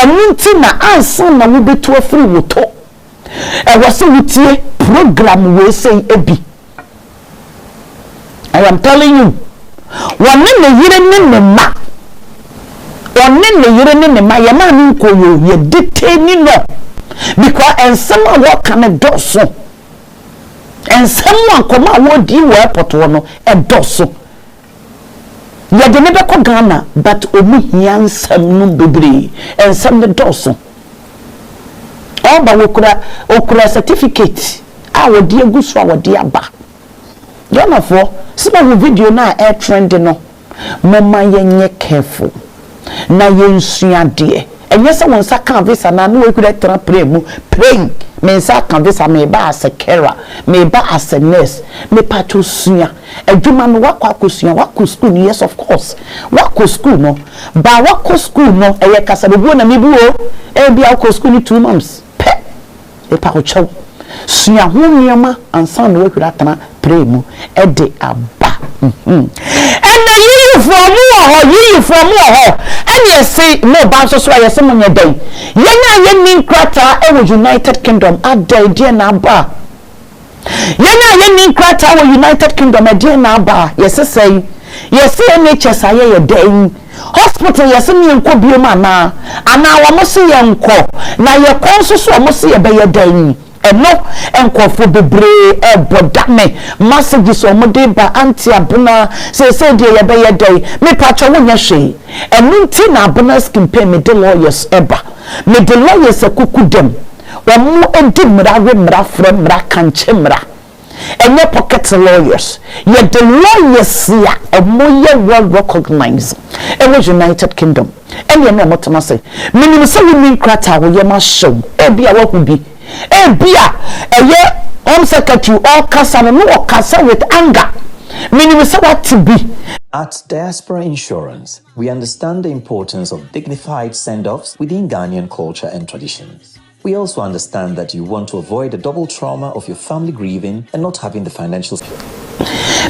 nti na ansa na wo betu afiri woto e wose wutie program we say ebi I am telling you one ne yire ne ma one ne yire ne ma ye ma ni nkoyo ye deteni no because ensema wo kan doso ensema akoma wo di wo airport wo no e doso ye de ne be ko Ghana but omu hia nsem no bebre ensem ne doso oba okura certificate a wo di eguso a wo di aba Yana for some video na air trend no mama yenye careful na yensua de enye se won sa kan visa na no we could tra pray mu praying me sa kan visa me ba as a carer me ba as a nurse me pato sua adwuma no wakwa school yes of course wakwa school no ba wakwa school no eye kasa bebu na mebu o e bia wakwa school ni 2 months pe e pa ko chaw sua ho niama ansa no we could tra pray mu e de aba ena yi for mu ho and you say no ba so so yes mo nya dan yenya nin krata e wo United Kingdom adai dia na ba yenya nin krata wo United Kingdom dia na ba yes say yes NHS aye ye dan hospital yes mi enko bioma na ana wo mo se ye enko na ye kon so so mo se ye be ye dan eno enkofo bebre bodame messages o mode ba anti abuna say de ye be ye dai me pacho wonya hwe enu nti na abuna skin pay me de lawyers eba me de lawyers akukudem wo mo edi mra from mra kanche mra enye pocket lawyers ye de lawyers ya mo ye well recognized in the United Kingdom enye me motoma say minim say we krata wo ye ma show e bia wo ku bi Ebia eye home secretary or kasa no kasa with anger meaning say what to be. At Diaspora Insurance, we understand the importance of dignified send-offs within Ghanaian culture and traditions. We also understand that you want to avoid the double trauma of your family grieving and not having the financial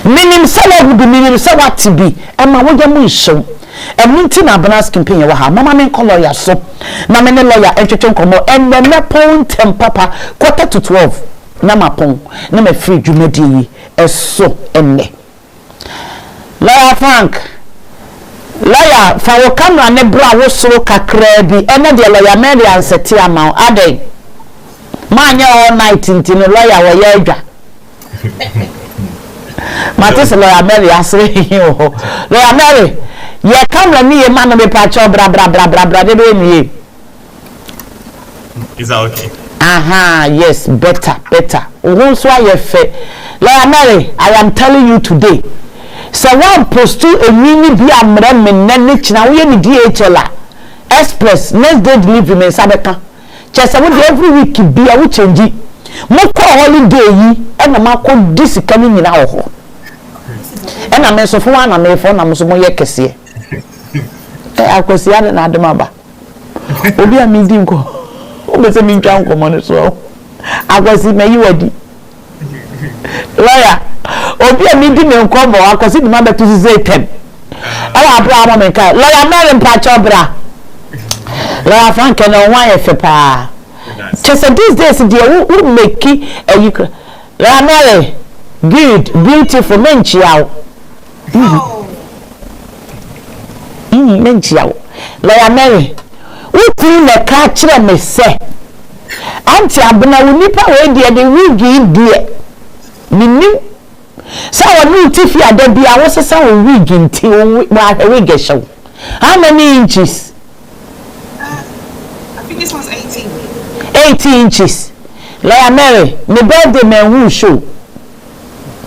meaning say what to be and my way show Emunti na abana campaign wa ha mama men lawyer so na men lawyer etwetwe nkomo and me pon tem papa 11:45 na mapon na me free dwumadi eso enne lawyer Frank lawyer fa wo camera ne bra wo soro kakra bi ene de lawyer Mary anseti ama ade manya all night ntino lawyer wo ya adwa Matis lawyer Mary asre lawyer Mary ye camera ni ye man me pacho bra de ni is that okay? Aha, yes, better who so ye fe la Mary I am telling you today so one post to a mini bi amra me nane china we ni DHL express next day delivery me sabeka chese we every week bi a we change mo ko holiday yi e na makọ disika ni nyina ho e na me so fo na me fo na mo so mo ye kese akwesi ya na ademaba obi a mi di nko o se mi ntwa nko mo ne so akwesi me yiwadi lawyer obi a mi di me nko mo akwesi di ma betu ze 10 ala abra mo me kai lawyer Mary mpacho bra lawyer Frank na wan ye fe pa just these days they will make you lawyer Mary good beautiful menchi out menchiawo lawyer Mary uti na ka kire me se anti abna wonipa we de wigi die minim sa woni uti fi adabi a wo sesa wo wigi nti wa wigi show how many inches I think this one's 18 inches lawyer Mary me birthday me who show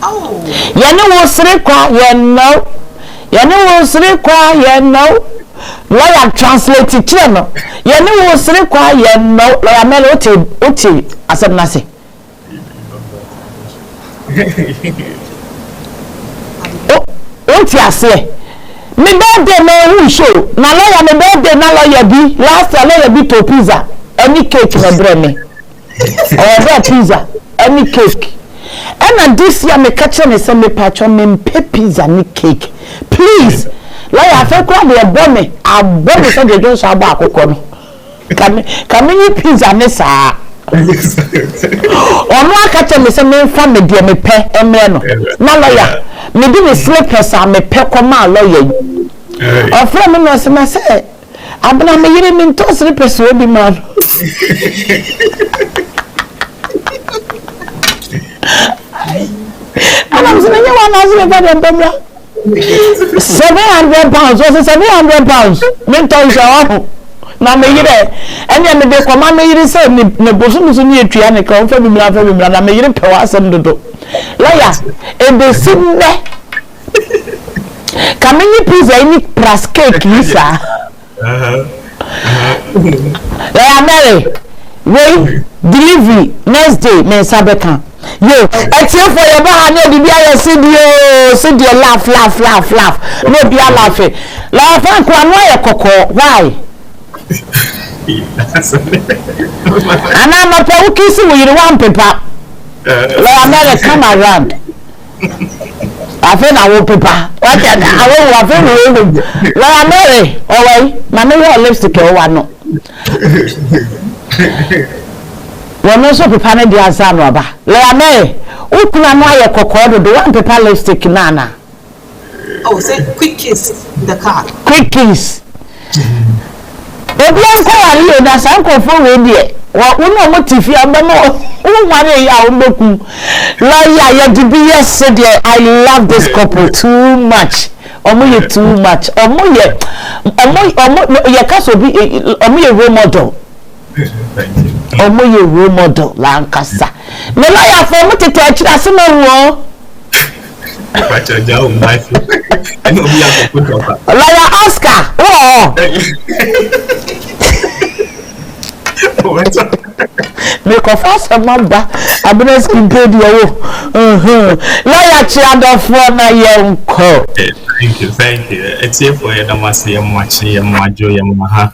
oh yani wo sere kwa ye no yani wo sere kwa ye no lawyer translate kire no yani wo sere kwa ye no lawyer Mary oti asem na se oti ase me birthday me who show na lawyer me birthday na lawyer bi last year lawyer bi to pizza any cake na bre me or pizza any cake. And this year me catch me some me patch on me pizza ni cake. Please, like I feel quite a bomb. I bomb so they don't sabo akoko no. Kami pizza nesa. Ono akache me se me fa me de me pe emre no. Na lawyer, me di me slippers a me pe koma lawyer. Ofra me no se me se abna me yire me to slippers we bi man. And I'm saying, you want to £700? Was it £700? Me tell you, now me here, and then the command me here say, "Ne bosom so near tree and a come from me, and me here power some do." Lawyer, and the simple. Come in, please, any plus cake, Lisa. Lawyer Mary, wait, delivery next day, me sabeka. Yo, except for your bar, no, be a sit your laugh. No, be a laughing. Laugh, why a cocoa? Why? And I'm a poor kissing with one paper. Let me come around. I think I will paper. What I will Let me away. My lipstick or one. When also prepare the answer, Robber. Let me. Open a wire cocoa, the one paper lipstick, Nana. Oh, say quick kiss in the car. Quick kiss. Obi anko ari na sanko fo we die. Wo no motifi abamo. Wo mare ya ombeku. Lawyer ya di bi yes there. I love this couple too much. Omo ye too much. Omo ye kaso bi omo ye role model. Omo ye role model la nkasa. Me lawyer for mo tete akira asemo wo. Lawyer Oscar. Oh. Me confess a mamba. Abnes impede you. Lawyer Chiado for na yenko. Thank you. It's here for you. Damasi yamachi yamajo yamaha.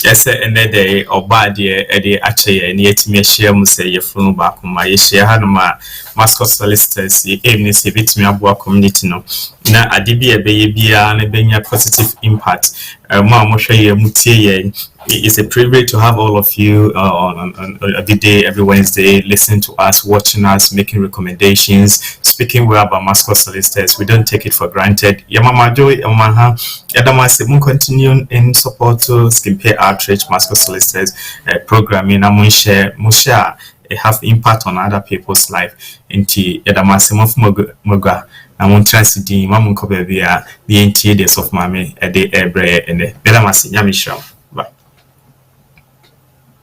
Yes, and the day or bad year, Eddie Ache, and yet me share Musa Yafunu Bakuma, Yeshia Hanuma, Mascot solicitors, evening, bit me abwa community no. Na Adibia baby and a benya positive impact. Mama Shaya Mutie. It's a privilege to have all of you on every day, every Wednesday, listening to us, watching us, making recommendations, speaking well about Mascot solicitors. We don't take it for granted. Yamama Joy, Yamaha, Yadamasi, mun continue in support to skin pay outreach, Mascot solicitors programming, Musha, have impact on other people's life. Inti Yadamasi Moga. I won't transit the Mamun Kobebia, the days of Mammy, a day ebre, and the Yadamasi Yamisha.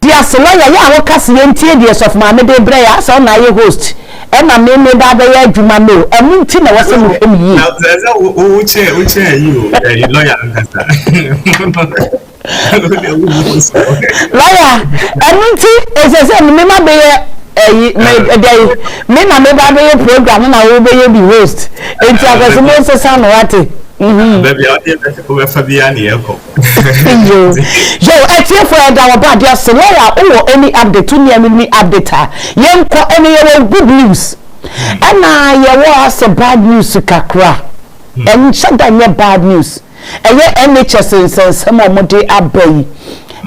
Yes, lawyer, ya wo kasi entiedies of my de breya so na ye host. E ma me ba be ya adwuma no. Emu nti na wose mu hwem yi. Now there's a uche you lawyer nkasa. Lawyer, emu nti ese me ma be me na me ba be program na wo be be host. Enti akase mo se sa no wate. Baby, I did Fabiani. Yo, I feel for our bad. Yes, lawyer, any update to me, update. Young any good news. And I was a bad news to Kakra. And shut down your bad news. And your NHS and some more day abbey.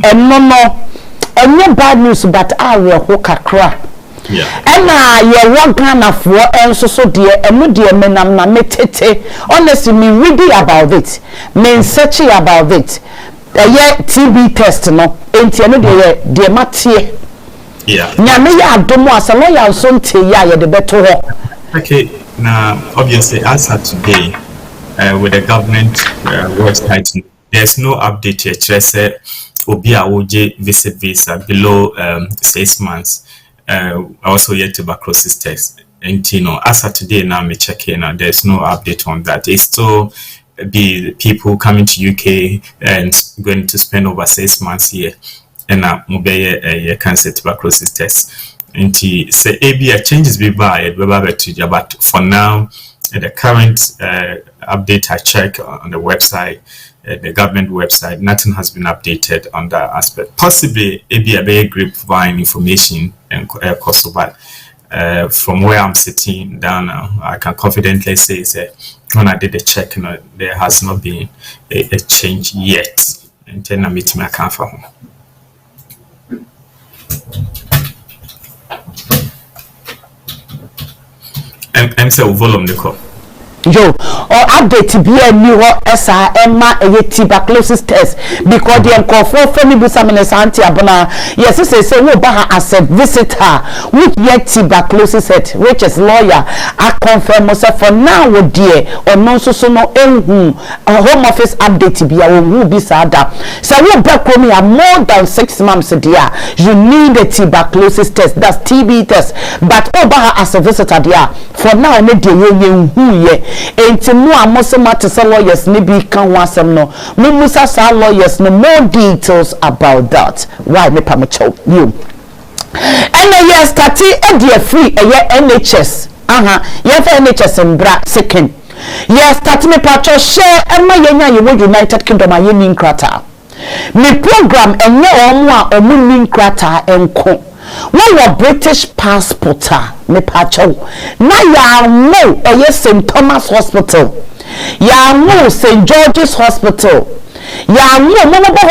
And no more. And your bad news, but I will hook Kakra. Yeah. And you walk Ghana for and so dear and no dear men am na metete. Honestly, me reading about it, me searching about it. TB test no, ain't you know dear Mattie. Yeah. Nyame ya adomo asalo ya sonte ya the better. Okay, now obviously as of today, with the government website, there's no update yet. Just say Obi Awoje visit visa below 6 months. Also yet tuberculosis test, and as of today now me checking there's no update on that. It's still the people coming to UK and going to spend over 6 months here and now mobile a cancer tuberculosis test. And say ABA changes be by but for now the current update I check on the website, the government website, nothing has been updated on that aspect. Possibly a grapevine information and cost, but from where I'm sitting down now, I can confidently say that when I did the check, there has not been a change yet. And then I meet my account for home. I'm saying volume the call. Yo, or update be a new esa emma a tuberculosis test because the uncle for family busamines auntie abona. Yes, say we baha as a visitor with yet tuberculosis set, which is lawyer. I confirm myself for now with dear or non so no a home office update be a will be sada. So we back me a more than 6 months dear. You need a tuberculosis test, that's TB test, but baha as a visitor dear. For now, ne dear who ye. Enti mu amosema say lawyers ne bi kan wasem no musa sa lawyers no more details about that. Why me pa me chow you and yes stati e dey free NHS ye for NHS mbra second yes stati me pa cho share emma yenya ye United Kingdom ayeni nkrata me program enye omo a omu ni nkrata enko one British passport me pacho na ya no St. Thomas Hospital ya no St. George's Hospital ya no Mobile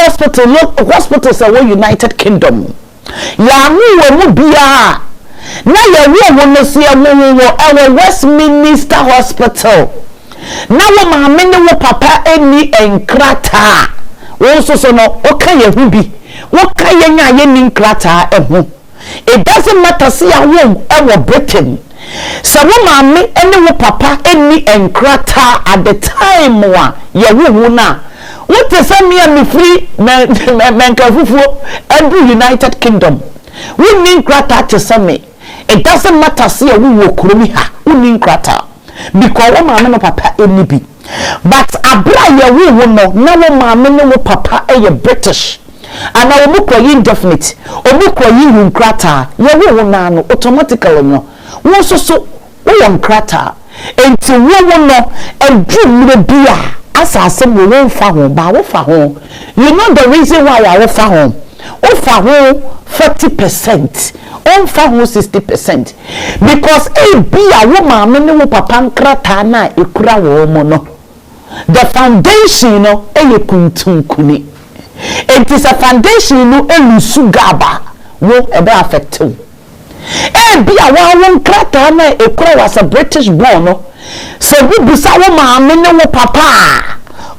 Hospital say United Kingdom ya no mu bia na ya wo no se wo Westminster Hospital na wo ma me ne wo papa eni enkrata wo so no o kan ye hu bi wo kan ye nya ye ni nkrata ehu. It doesn't matter see a womb ever Britain. So mommy any papa any enkrata at the time wa ye na. What is me free men every United Kingdom. We need krata to same. It doesn't matter see a wo kurumi ha. We need krata. Because mommy no papa any be. But abra ye no na mommy no papa e British. And I will call indefinite or book you crata, you will now automatically no. One so one crata, and to one no and dream the beer as I said we won't found by home. You know the reason why I will found home 40%, on found 60%. Because a beer woman, many papa crata na a crow mono. The foundation no a kuntun kuni. It is a foundation no elusugaba wo ebe affect you. Be a one krata na ekura was a British born no. So we bisa wo maame ne wo papa.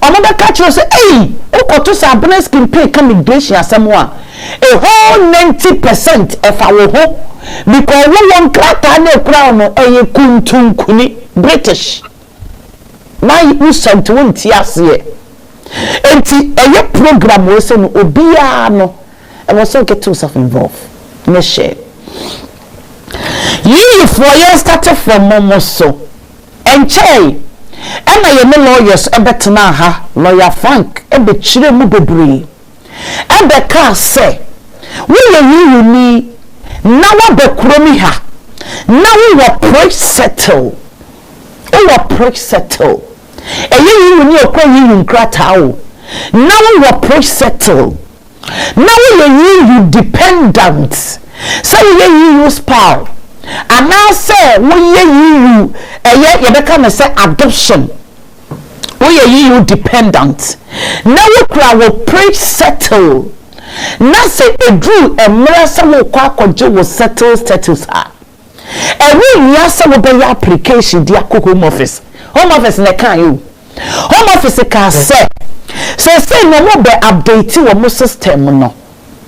Omoda catch you say hey, ukoto sabene skin pay come immigration asemo a whole 90% of our home because we one krata na ekura no eye kuntun kuni British. Why you sent to one tiase enti eye program we say no obia no e was so get yourself involved me share you for you started from momo so enche na ye me lawyers e betena ha lawyer Frank e be chire mu bebre e be ka say we ye ni na wa be kromi ha na we were settle you ni okwa you nkrata o now we were settle now you dependent so you spouse and now say you become say adoption you dependent now we settle now say a drew a mirror will kwa settle status and we yasa will be application dia home office na kan you home office can say no more be update your system no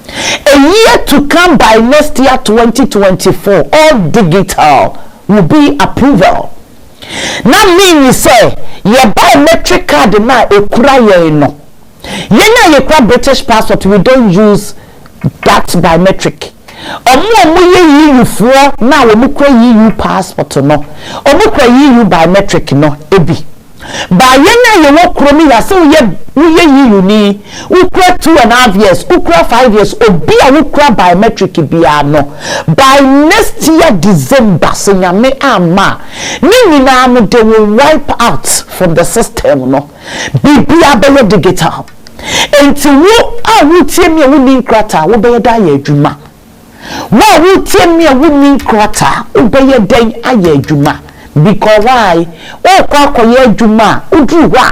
a year to come by next year 2024 all digital will be approval now mean say your biometric card na ekura ye no ye na ye kwa British passport we don't use that biometric omo ye you for now we kwa you passport no omo kwa you biometric no ebi ba yenya ye wo kromi ya so ye you ni ukra 2.5 years ukra 5 years obi a ukra biometric bia no by next year December senyame ama ni na no they will wipe out from the system no bibia be digital enti wo a wo tie me wo ni nkrata wo be da ya adwuma wo tie me wo ni nkrata wo be dan aya adwuma because why o kwa koye adwuma udru wa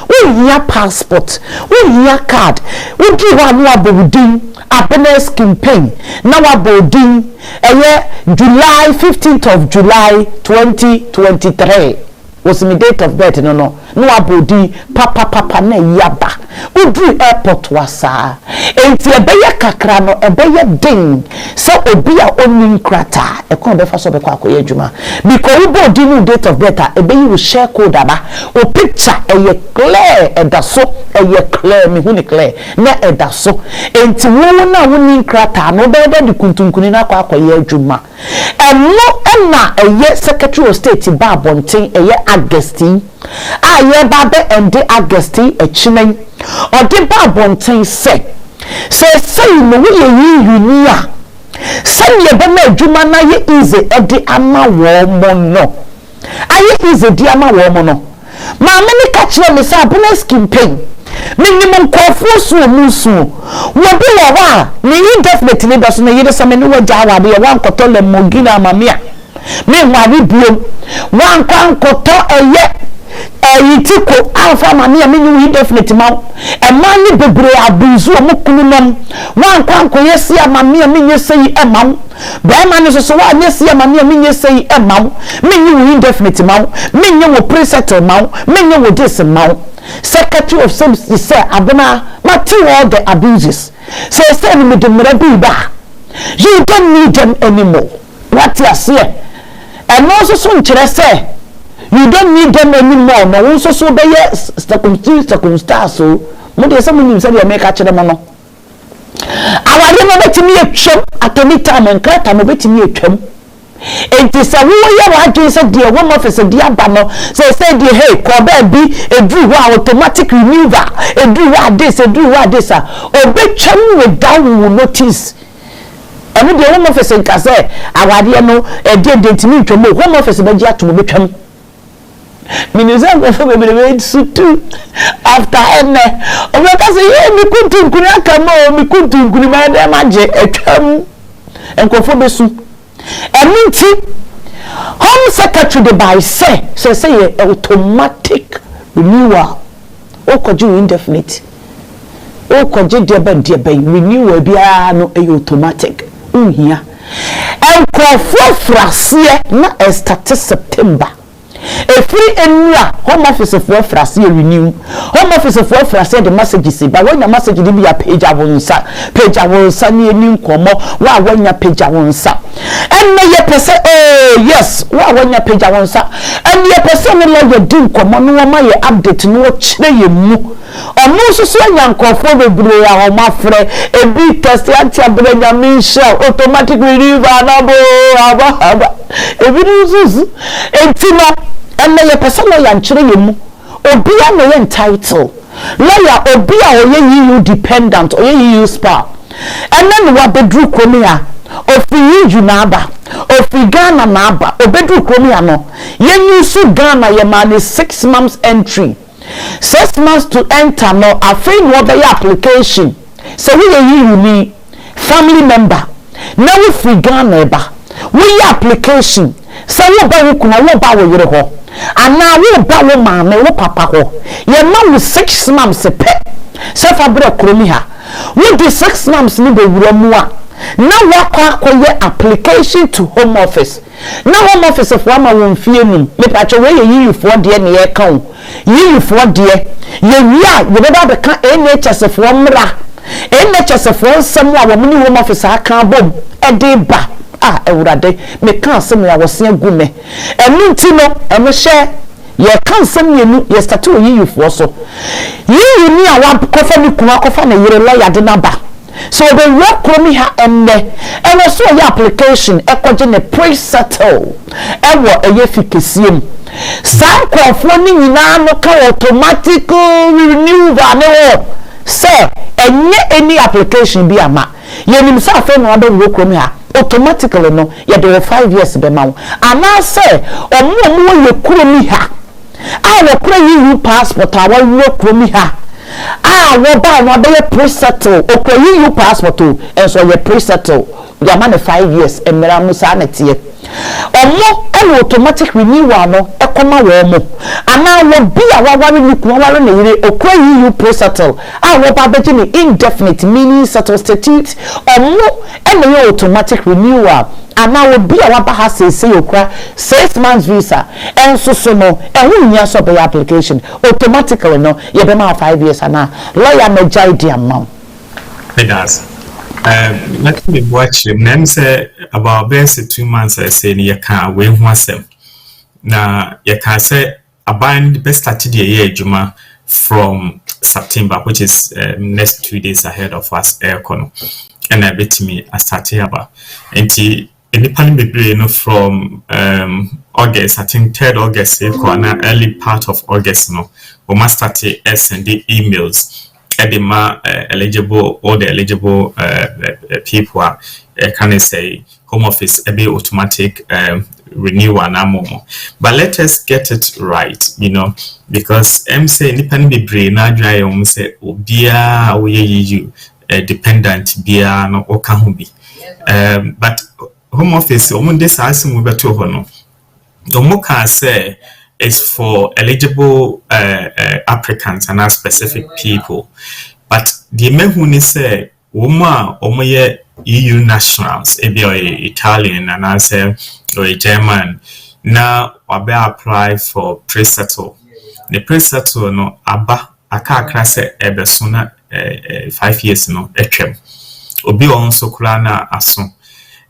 we hear passport, we hear card, we give one abodin, happiness campaign, now abodin, July 15th of July 2023 was my date of birth, no abodi, papa na yaba, udru airport wasa, enti ebeye kakra no ebeye ding, so obia onin krata, ekon be faso be kwa akoye adwuma, because we bo di new date of birth, ebeye will share code aba, o picture eye clear, edaso, eye clear, mi huni clear, na edaso, enti wo na onin krata, no bebe di kuntunkuni na kwa akoye adwuma, no ena eye secretary of state ba bonten, eye Augustine, aye babe ende Augustine echinen odi ba bonten say no we yi a say ye be na adwuma na ye easy edi ama wo mo no aye easy di ama wo mo no ma me ni ka kire me say abuna campaign minimum kofu so musu wo bi wo wa ni indefinitely do so na ye so me ni wo jawa be wan koto le mogina mamia me nwa bi buom wan kwan koto eye yitiko alfa mania me nyu indefinite ma e ma ni bebre abuzu omukunu nom wan kwan ko yesi amamia me nyesei e ma be ma ni so wa nyesi amamia me nyesei e ma me nyu indefinite ma me nyu wo presettle ma me nyu wo this ma secretary of state say abuna mati all the abuses say me de mrabi ba you don't need them anymore what you say and also so nkyere say you don't need them anymore no won so be circumstance so mo de say mo nim say dey make a kire mo no awade no betimi atwam atoni time enkrata no betimi atwam enti say wo ye wa dwen say dey home office dey aba no say dey hey ko ba bi edru wa automatic remover edru wa this obetwam without notice. Emi de home office nka say awade no dey ntimi ntwam home office be gi ato betwam minister of the sutu after ene obeka say ye mi kuntu nkuni aka ma mi kuntu nkuni ma dem age atwam enkofo besu emi nti home secretary de by say automatic renewal okoju indefinite okoju de ben renewal bia no automatic uhia enkofo frase na start September free enra home office for frase renew home office for frase the messages ba when the message dey be a page awonsa ni eni nkomo wa wanya page awonsa en ye pese yes wa wanya page awonsa en ye pese no lo di nkomo no ma ye update no kire ye mu omo susu anyankofo bebre a o mafre ebi test anti abranya minsha automatic renewal na bo aba ebi susu entino and the person lawyer nkyere yemu obia no ye entitle lawyer obia oye you dependent oye you spa and then what bedru kromia ofi you na aba ofi Ghana na aba obedru kromia no yenyu su Ghana ye man 6 months entry 6 months to enter no afei no be application so we you ni family member now we free Ghana eba we application so wo ba wo kuna wo ba wo yere ho ana wo ba wo maame wo papa ho ye ma wo 6 months pe se fa bra kromi ha wo di 6 months ni be wura mu a na wo akoye application to home office na home office fo ama wo mfie num me pa che we ye yifo de ne ye kan yifo de ye wia ye be ba ka NHS fo mra NHS fo nsam a wo mni home office aka bom e de ba ewurade me kan asem ya wose agume enu ntino enu hye ye kan asem yenu ye start o yiyufo so yiyu ni awa kofa ni kuma kofa na yire lawyer de na ba so the work kromi ha enne so your application ekoje ne pre-settle ewo eye fikesiem san kwafo ni nyina no ka automatic renewal ne wo say enye any application bi ama yenim sa afa no ado work kromi ha automatically no ya there 5 years be mawo ana say omo ye kromi ha wo kura yi passport a wo kromi ha wo ba no be pre-settle okura yi passport and so ye pre-settle ya man 5 years emera musa na tie omo and automatic renewal no ekoma wo mo ana wo bi a waware ni ku waware na yire okwa you pre-settle a wo ba beji ni indefinite meaning settle statute omo and your automatic renewal ana wo bi a waba ha say okra 6 months visa en so no en hu nya so be application automatically no ye be ma 5 years ana lawyer me jai di amount it does. Let me watch him. Then say about best 2 months. I say you can wait one sem. Now you can say a bind the best started the year Juma from September, which is next 2 days ahead of us. Aircon and I bet me I started about and independent you know from August. I think 3rd August. Early part of August. No, we must start sending emails. Edema eligible, all the eligible people are can I say home office be automatic renewal now. But let us get it right, you know, because say independent be na dry say obia you dependent bia no oka be. But home office this asking we beto ho no can say is for eligible applicants and specific people. But the main say woman omoye EU nationals, Italian and I say or a German now wabe apply for pre-settle. The pre-settle no aba aka krase ebesona 5 years no etwem. Obi onso kula na aso.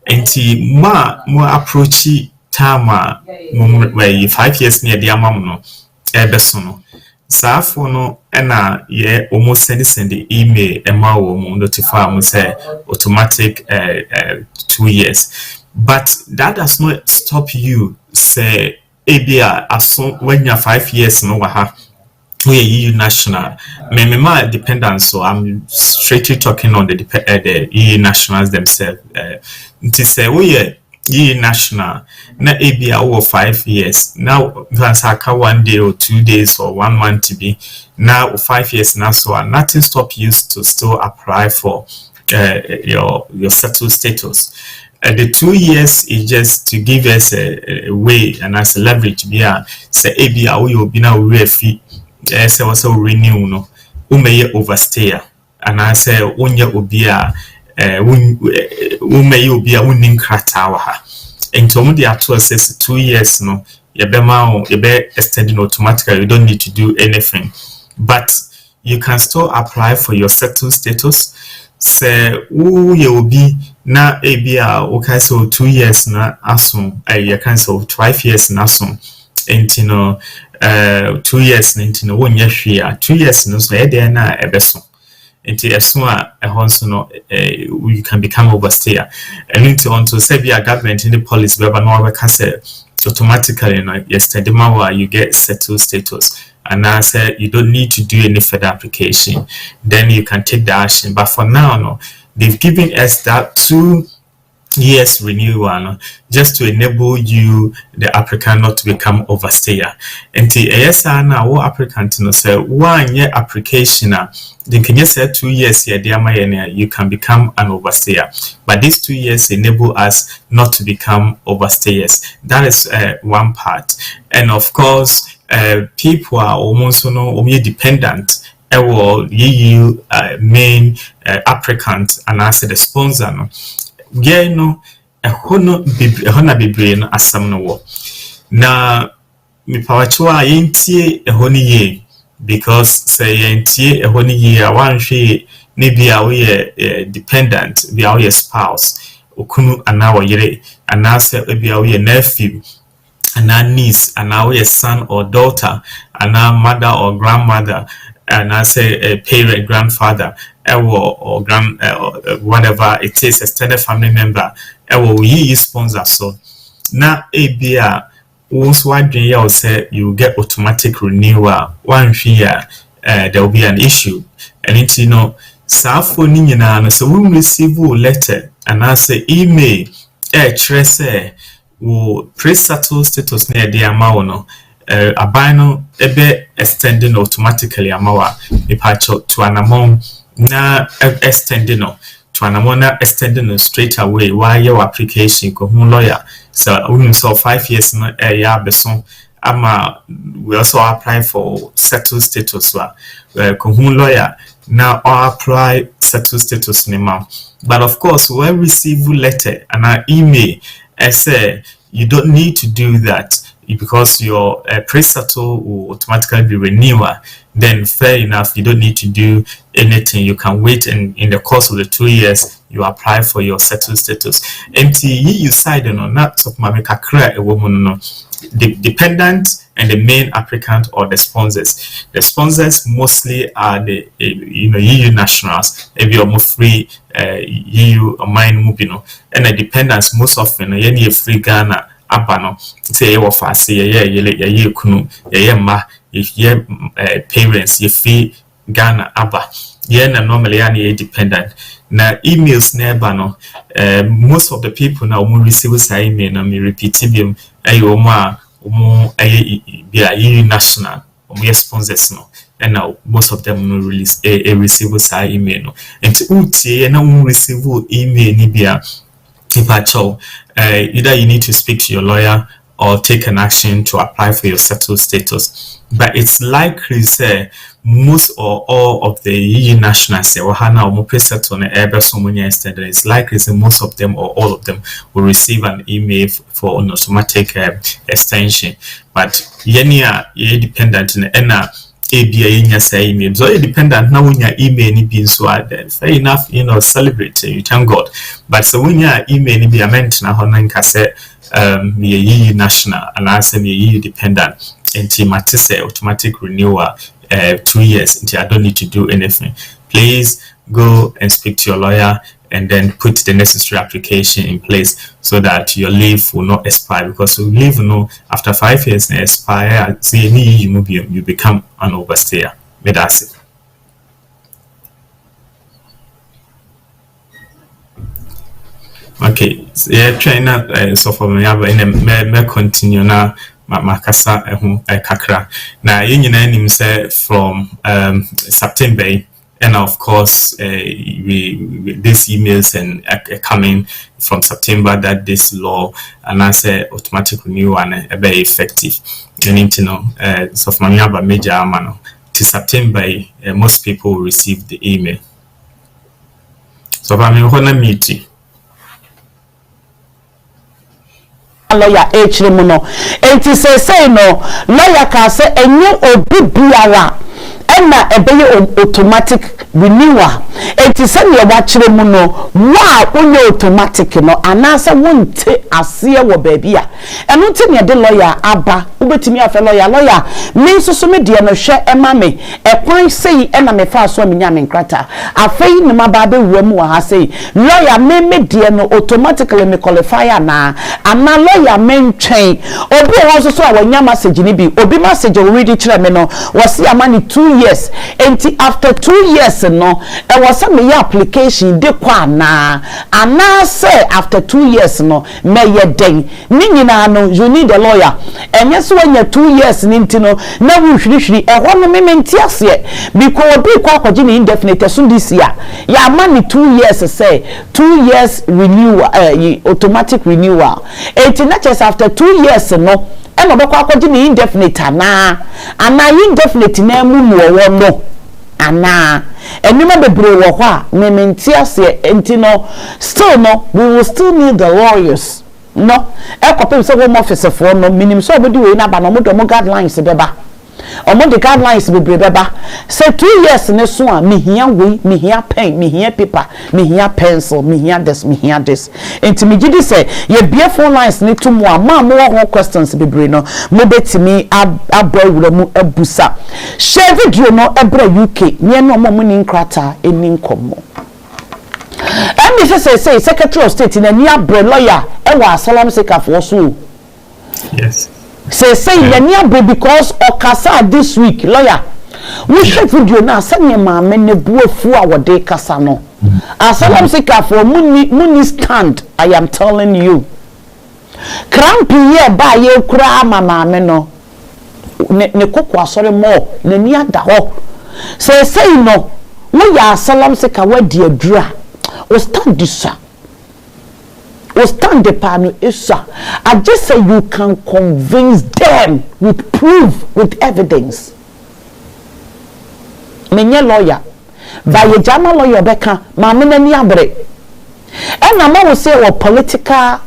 Enti mo approach time where 5 years near the amount no ebesono safo no na ye almost send the email ema wo mo notify mo say automatic 2 years, but that does not stop you say ebia aso when you 5 years no wa ha we EU national me dependent, so I'm strictly talking on the EU nationals themselves. To say we EU national na ABA over 5 years now Vansaka 1 day or 2 days or 1 month to be now 5 years now, so nothing stop you to still apply for your settled status. The 2 years is just to give us a way and as a leverage bia say ABA we will be now refi say also renew no umeye overstay and I say unya obia umeye obia unin krata wa ha ento mo dey ato says 2 years no ye be ma ye be extending automatically, you don't need to do anything, but you can still apply for your settled status. Say who you will be na ebia okay, so 2 years na aso you can so 5 years na aso enti no 2 years na enti no wonya hwea 2 years no so e dey na ebeso enti eso a ehonso no you can become overstayer and into on to say via government in the policy whereby no work say automatically no yesterday you get settled status and I said you don't need to do any further application, then you can take the action. But for now no, they've given us that 2 years renewal just to enable you the applicant not to become overstayer. And the ASR now what applicant no say 1 year application then can you say 2 years here you can become an overstayer, but these 2 years enable us not to become overstayers. That is one part. And of course people are almost only dependent EU main applicant and as the sponsor no yeah no ehona bebre no asam no wo na mi pawachwa yentie ehoni ye because say yentie ehoni ye awanhwe ne bia we dependent bia we spouse okunu ana wo yire ana say bia we nephew ana niece ana we son or daughter ana mother or grandmother and I say a parent, grandfather, or grand, whatever it is, extended family member, ye sponsor. So now, ABA, once one year say you get automatic renewal, 1 year, there will be an issue, and it's Safo Nina, so we receive a letter and I say email, trace, will pre-settle status near the amount. Abino ebe extending automatically amawa departure to an amount na extending to an amount extending straight away while your application ko lawyer So we saw 5 years no yeah beso ama we also apply for settled status wa kohun lawyer now apply settled status nima. But of course we receive letter and an email I say you don't need to do that because your pre-settle will automatically be renewal. Then fair enough, you don't need to do anything. You can wait, and in the course of the 2 years you apply for your settled status. You side and on that of mameka clear a woman no the dependent and the main applicant or the sponsors. The sponsors mostly are the EU nationals, if you're more free EU or mine moving, and the dependents most often any free Ghana abano say you fast ye kunu ye ma if ye parents ye free Ghana abba ye na normally any dependent na emails never no most of the people now will receive say email na me repeat him ayo ma EU national sponsors no and now most of them will release a receive say email no and utie na receive email ni bia either you need to speak to your lawyer or take an action to apply for your settled status. But it's likely say most or all of the EU nationals say settle on it's likely say most of them or all of them will receive an email for an automatic extension. But yenia dependent in ABA say email. So dependent now when your email ni being so fair enough, celebrate, you thank God. But so when your email ni be a meant na honanka say me EU national and I say me EU dependent and say automatic renewal 2 years until I don't need to do anything. Please go and speak to your lawyer and then put the necessary application in place so that your leave will not expire, because you leave after 5 years and expire see you become an overstayer. That's it. Okay, so yeah, trying that so for me me continue now makasa kakra na yenyina nim say from September. And of course, these emails and coming from September that this law and I say automatic renewal and very effective. And so from a major amano to September, most people will receive the email. So I'm in a meeting. Lawyer H Remuno. And to say no, lawyer can say a new obi biara. Emma ebeye automatic renewal. Enti se ne wachire mu no wa onye automatic no anasa wonte ase wo baabi a eno nti ne de lawyer aba ubetimi afa lawyer me nsoso me de no hwe ema me ekwan sei ena me fa so me nya me nkrata afei ne maba be wura mu wa ha sei lawyer me de no automatically me qualify na ana lawyer me ntwen obi ho so a wanya message ni bi obi message o read kire me no wasi amani 2 years enti after 2 years no e was some application de kwa na ana say after 2 years no me ye den ni nyina no you need a lawyer enye so anya 2 years ni enti no na wu hwirihwiri e ho no mementi ase because obi kwa kwaji ni indefinite so this year ya mani 2 years say 2 years renewal automatic renewal enti na just after 2 years no e no be kwa kwaji ni indefinite ana indefinite na mu wo no ana enima bebre wo ho a mementi ase enti no still no we will still need the lawyers no e kopem se home office for no minim so obedi we na ba no mo guidelines beba omo the guidelines bebre beba say 2 years ne so a me hia we me hia pen me hia paper me hia pencil me hia this enti me gidi say ye bia phone lines ne to mo ma mo ho questions bebre no mo betimi abawura mu abusa share video no ebra UK ne no mo ni nkrata eni nkomo and say Secretary of State in a near lawyer e wa asylum seeker for so yes say near because okasa this week lawyer we share video na sanya ma ne buafu a wode kasa no asylum seeker for muni stand I am telling you crampi ye ba ye kura mama me no ne kokko asore mo ne ni ada ho say no we ya asylum seeker wadi adura o stand disa o stand the pano isa. I just say you can convince them with proof, with evidence. Menye lawyer, by a jama lawyer beka, mamina ni abre. And a man will say what political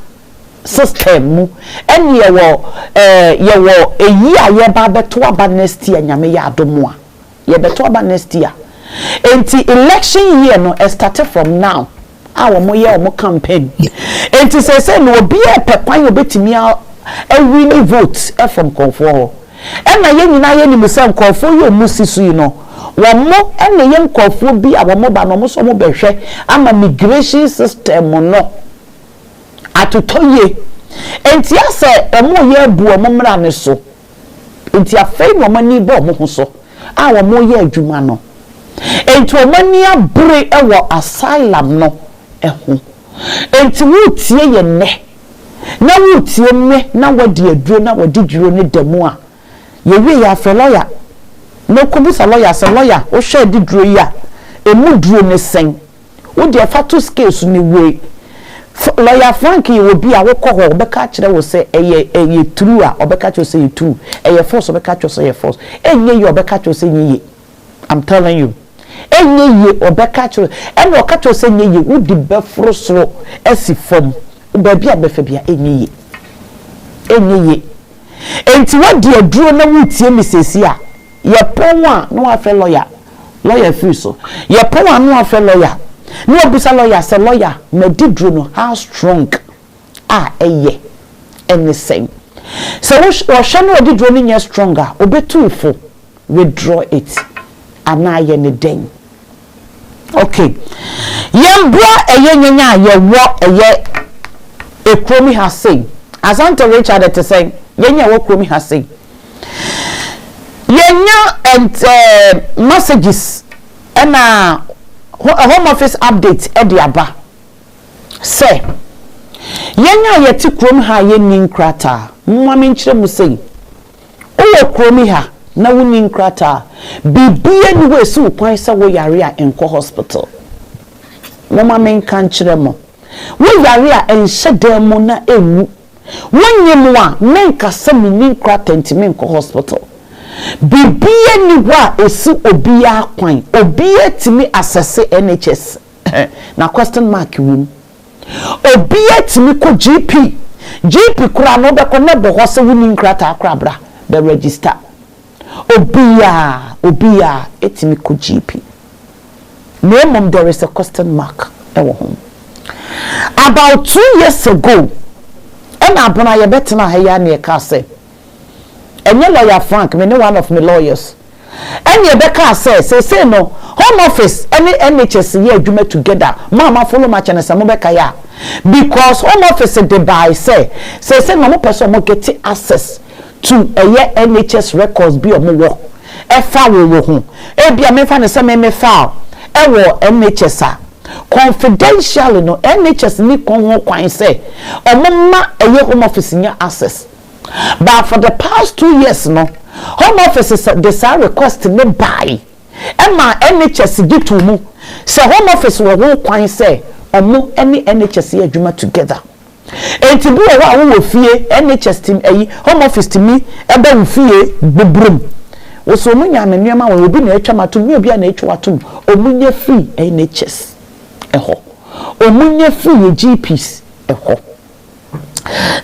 system, and ye wo a year ye ba beto aba next year nyame ya adomwa. Ye beto aba next year. Enti election year no started from now. Our mo year mo campaign. Enti say no be a pekwan obetimi a really vote from Konfo. And na ye nyina ye ni musem Konfo yo musisu you know. Wamo ene yen Konfo bi awamo ba no mo so mo behwe ama migration system no atotoye. Enti ase emo ye bu omo mra ne so. Enti afei no mani ba omo ho so. Awamo ye adwuma no. Enti omani abure ewo asylum no eho. Enti wutie ye ne. Na wutie ne na wadi aduro na wadi duro ne demu a. Ye wi ya fe lawyer. No kubisa lawyer se lawyer o hwe di duro ya. Emu duro ne sen. Wo de fato scales ni we. Lawyer Frank ye obi a wo kɔ ho obeka kire wo se eye true a obeka kire se ye true. Eye false obeka kire se ye false. Enye ye obeka kire se ye. I'm telling you. Enye ye obeka kire en wo ka kire se nye ye wo di befro so esi fom. Ba bia befa bia enye ye. Enye ye. Enti wadi aduro na wutie misesi a ye pon a no afa lawyer free so ye pon a no afa lawyer no obisa lawyer say lawyer na didro no how strong eye anything so wo hwe no didro no nya stronger obetu fo withdraw it ana ye ne den okay yembra eye nyanya ye wo eye ekromi ha say Asante Richard to say yenya wo kromi ha say yenya and messages and a home office update ediaba say yenya yeti krom ha yenin krata mwami nchire mu say o kromi ha na wunin krata bibie ni we su kwan se wo yare a enko hospital mwami nka nchire mo wo yare a enhye mo na ewu wonye a menka se minin krata ntimi enko hospital bibie ni wa esi obia kwan obia timi assess NHS na question mark wim obia timi ko GP kura no be ko na bo hose wini nkrata akrabra be register obia etimi ko GP minimum there is a question mark ewo home about 2 years ago and abona ye betena ha ya na e ka say enye lawyer Frank me one of my lawyers enye beka say no home office any NHS ye adwuma together mama follow ma channel some beka ya because home office dey buy say no mo person mo get access to NHS records bi o mo wo e fa wo ho e bia me fa ne say me file e wo NHS a confidential no NHS ni kon ho kwan say o mo ma home office nya access. But for the past 2 years, no, home offices they request me buy. Emma NHS give to mu. So home office will won't say or any NHS here juma together. And to be a wo fie NHS team home office to me ebe wo fie bubrum. Wo so mu nya me nneema wo obi na etwa matum obi na etwa atum omunye free NHS eho. Omunye free GPs eho.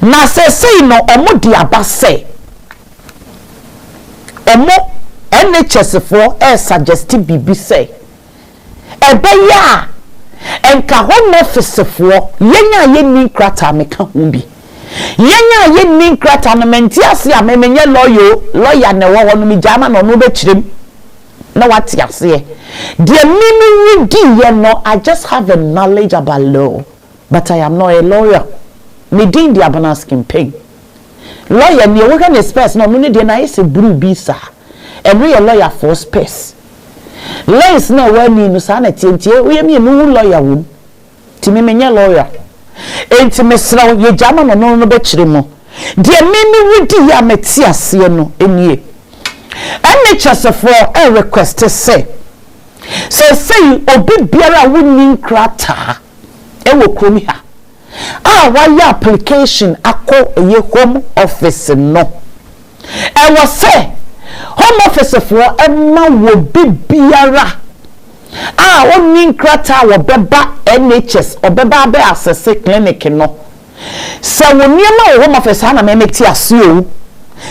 Na say no omo di aba say omo NHS for suggest bibi say ebe ya enka home office for yenya yenni krata meka ho bi yenya yenni krata no menti ase a memenye lawyer ne wo no mi jama no no be kirem na wati ase the mimi di ye no I just have a knowledge about law but I am not a lawyer. Me din di abanas campaign lawyer ni wo kan space no no de na ise blue bisa every lawyer for space lawyers na wani no sa na tientie wo yemi no lawyer wo ti me menye lawyer enti mesra ye jama no no be kire mo de mimi wudi ya meti ase no enie NHS for a request say obi biara woni nkrata e wo kromi ha why application ako ye home office no e was say home office for emma wo bibiara oni nkrata wo beba NHS obeba be access clinic no se wo niema wo home office ha na me meti ase o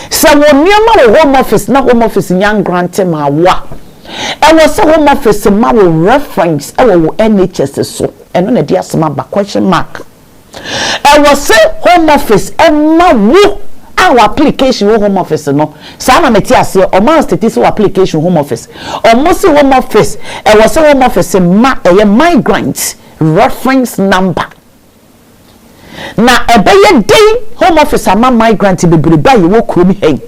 se wo niema wo home office na home office nyan grant ma wa e was say home office ma wo reference e wo NHS so eno na dia asema ba question mark I was say home office and ma wo our application home office no sa na meti ase o ma status application home office o mo say home office I was say home office ma migrant reference number na ebeye day home office ama migrant bebreba ye wo krom hen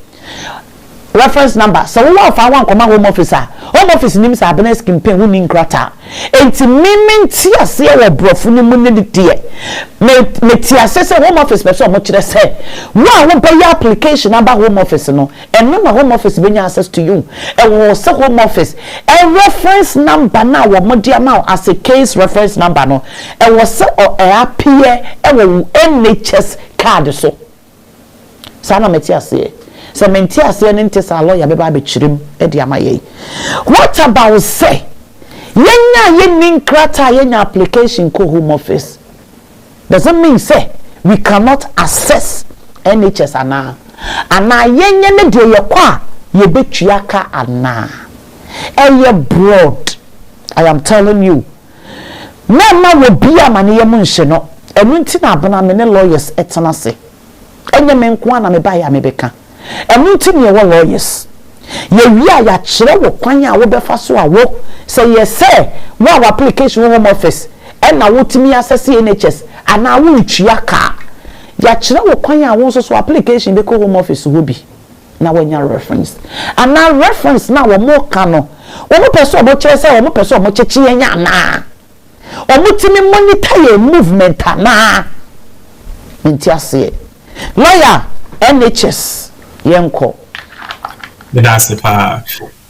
reference number so we fa wan koma home office nim sa business campaign woni nkrata enti mimenti ase e wo brofo ni mu ne de me ti ase se home office person mo kire se wo buy application number home office no and no home office be access to you e wo se home office a reference number na wo mo dia ma as a case reference number no e wo se o appear e wo NHS card so sana me ti ase Sementi ase nte sa lawyer be ba be chirim e di amaye. What about say yenya yen nkrata yenya application ko home office? Doesn't mean say we cannot access NHS ana yenya ne de ye kwa ye betua ka ana. Eye broad. I am telling you. Mama wo bia mane ye mu nhye no. Enu nti na abana me ne lawyers etena se. Enye me nko na me ba ya me beka. Emunti ne wo lawyers ye wi a ya kire wo kwan a wo befa so a wo say yes say wo application home office and na wo timi access NHS ana wo tua ka ya kire wo kwan a wo so application be ko home office wo bi na wanya reference ana reference na wo mo ka no wo mo person obo kire say wo mo person omo chechi nya na o mo timi monitor your movement na nti ase lawyer NHS yenko that's the pa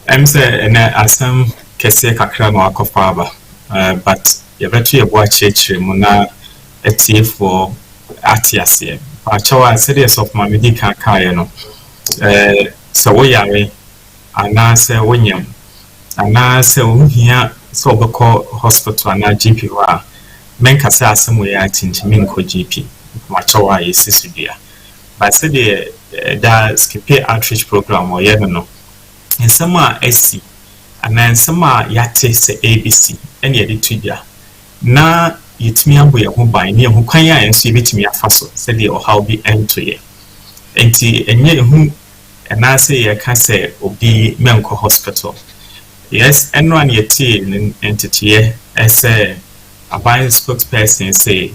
em say na asam kese kakra no akofa aba but ye betu ye bo achechire mu na etie for atiase pa chawa serious of my medical care no so wo yare ana se wonyam ana se ohia so obeko hospital ana GP wa menka se asem we atinchimi nko GP ma chawa yesisudia but say the skip outreach program or no in some SC and then some yate say ABC and yet to na yitmi abo ye ho ban ne ho kwan ya enso yebetimi afaso said the or how be end to ye enti enye hu na say ye ka say obi menko hospital yes enwan yete entity ye say a buying spokesperson say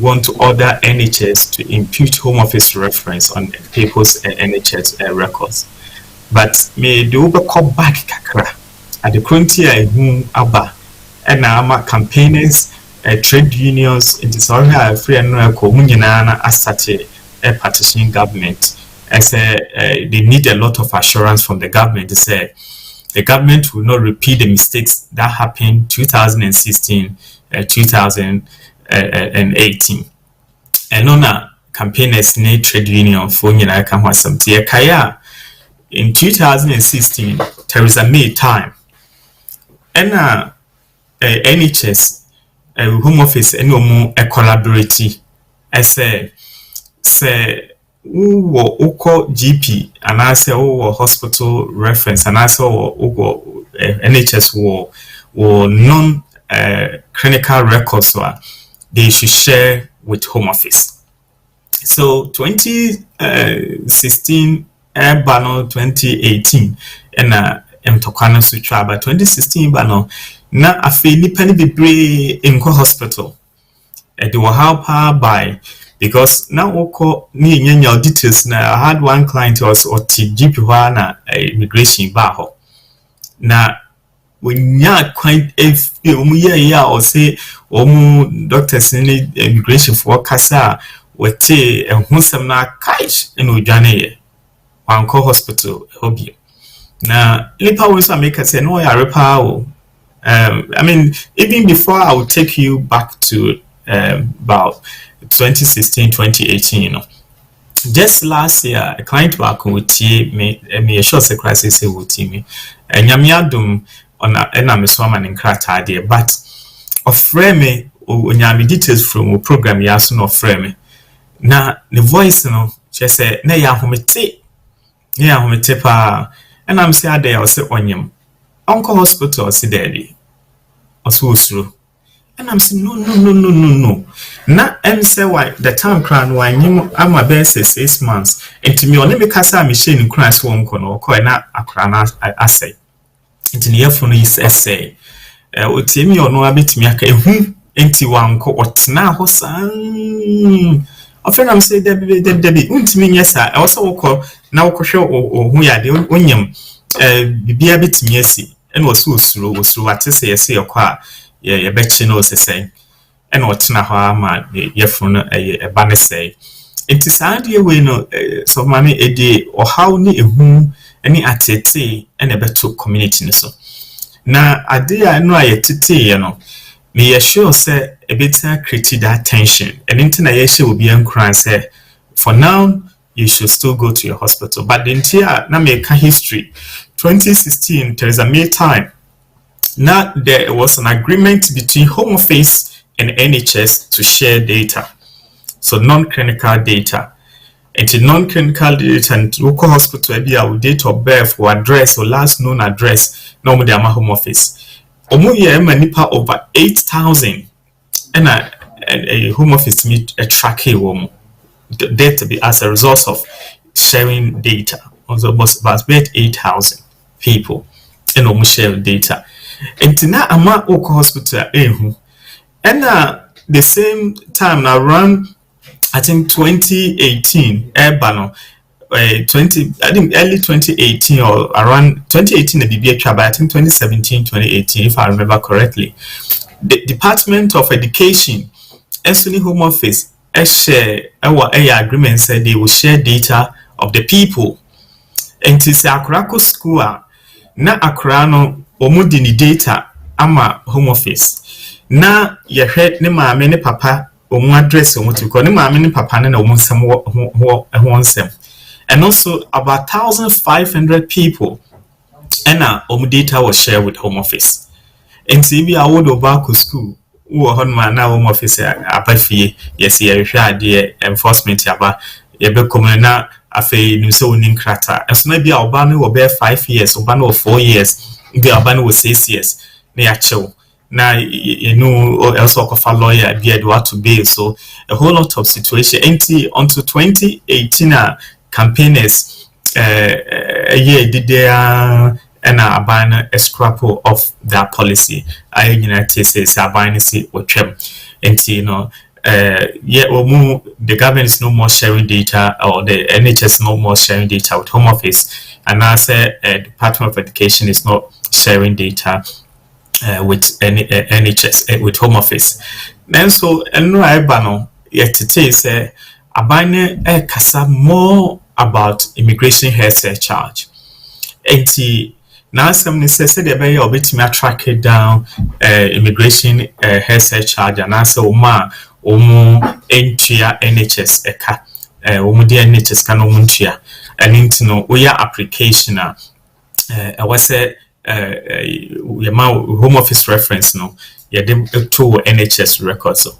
want to order NHS to impute home office reference on people's NHS records. But may the Uber call back kakra at the frontier whom Abba and our campaigners, trade unions, it is already free and no communana as such a partition government. As they need a lot of assurance from the government to say the government will not repeat the mistakes that happened 2016, 2018 and on a campaigners need trade union for nyina ka ho something kaya in 2016 Theresa May time and NHS home office and no collaborate as say wo GP and I say hospital reference and I saw NHS wo non clinical records so they should share with home office. So 2016 bano 2018 and mtokwana sutra but 2016 bano na afi nipa ni bebre in hospital they were helped by because now oko ni nyanya details na I had one client also GP na immigration ba ho na when ya quite if yeah or say doctors in immigration for kasa wete ehusem na kaish in odwane one call hospital hobby na lipa we so make say no ya repa I mean even before I will take you back to about 2016, 2018, you know. Just last year, a client back with me a short crisis with me, and Yamiadum on an Amiswaman in Krata, but of frame Yami details from a program Yasun of frame. Now, the voice, you know, she said, Nay, Yahomete, pa, and I'm saying, I was on him. Uncle Hospital, or see daddy, or so through. And I'm saying, no. Na say why the town crown why I'm a best 6 months. And to me, only because I'm machine in Christ won't or coin a crown I say. And in the earphone is essay. Would me or no a bit me a whom empty one co what now was often I'm say Debbie, won't mean yes, I also call now show or who are the onion be a bit messy and was so slow what to say or car. Yeah, bet you know, say. And what's now how your phone a banner say. It is idea we know so money a day or how near whom any at and a better community. So now, I did I know I you know, me assure say a bit created that tension and internet will be uncrying say for now you should still go to your hospital. But the entire now make a history 2016 there is a May time. Now there was an agreement between Home Office and NHS to share data, so non-clinical data. And the non-clinical data and local hospital be our date of birth or address or last known address. Normally, I'm a Home Office. Omo ye manipa over 8,000, and a Home Office meet a tracking woman. That be as a result of sharing data. Also, about 8,000 people, and almost share data. And now I'm at local hospital. And the same time around, I think 2018, Urbano, I think early 2018 or around 2018, the BBA travel, I think 2017, 2018, if I remember correctly, the Department of Education, Esuni Home Office, share our agreement said they will share data of the people. And it is Akurako school, na Akurano, omudini data, ama Home Office. Na ye heard ne maame ne papa omu address omu tiko ne maame ne papa ne omu nsem ho nsem. And also about 1,500 people and omu data was shared with Home Office. And see we are would back to school who on man now Home Office apafie yes ye hwade enforcement yaba ye be komena afei nim se wonin krata. And so na bia oba no wo be 5 years oba no 4 years bia oba no 6 years na ya chew. Now, you know, also a lawyer, be what to be. So, a whole lot of situation. Until 2018, campaigners, a year did there and a ban a scrapple of that policy. I United States are buying with them. And you know, the government is no more sharing data, or the NHS no more sharing data with Home Office, and I say Department of Education is not sharing data. With NHS with Home Office. Then so no I yet today say abane kasa more about immigration health charge. Enti now some say the be obetimi track it down immigration health charge and answer oma omu entua NHS eka omu de NHS kan omu ntua and into no we application I was say Home Office reference no yeah them to NHS records so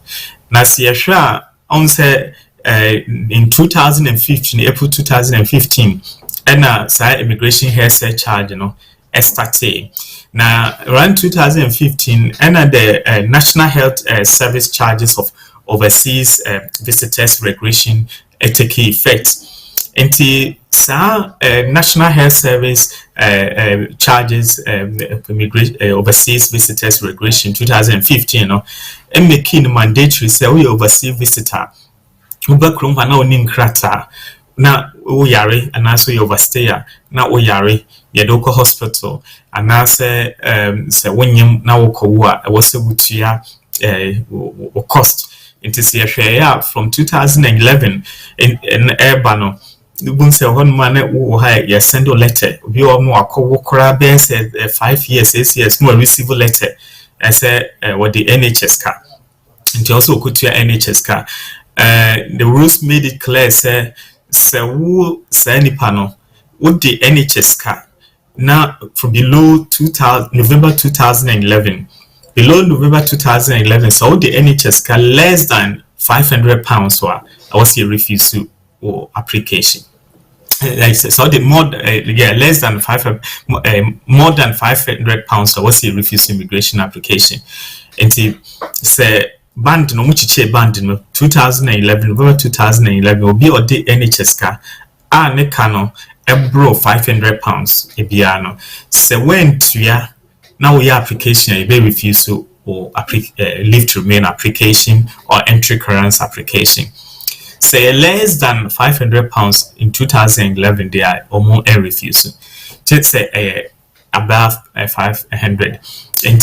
now see sure on say in 2015 April 2015 and say immigration health charge you know started now around 2015 and the National Health Service charges of overseas visitors regulation take effect. Until National Health Service charges overseas visitors regulation 2015 no and making mandatory say we overseas visitor ubakrum na onim krata na o yare and also you overstay na o yare ye local hospital and say wonyim na wo kowo a wo se butua cost into see from 2011 in Urbano. The bunse one man who had send a letter. We all know a co-worker said 5 years, 6 years, no receive a letter. I said what the NHS car. nti also kutua NHS ka the rules made it clear say wo say nipa no what the NHS ka now from below 2000 November 2011 below November 2011 so the NHS ka less than £500 so I was a refuse or application so the more less than more than £500 so I was a refuse immigration application and say band no muchiche band no 2011 November 2011 obi or the NHS ka ne kano ebro £500 ebia no se went ya now we application you be refuse or leave to remain application or entry clearance application say less than £500 in 2011 they are almost a refuse just say above 500 and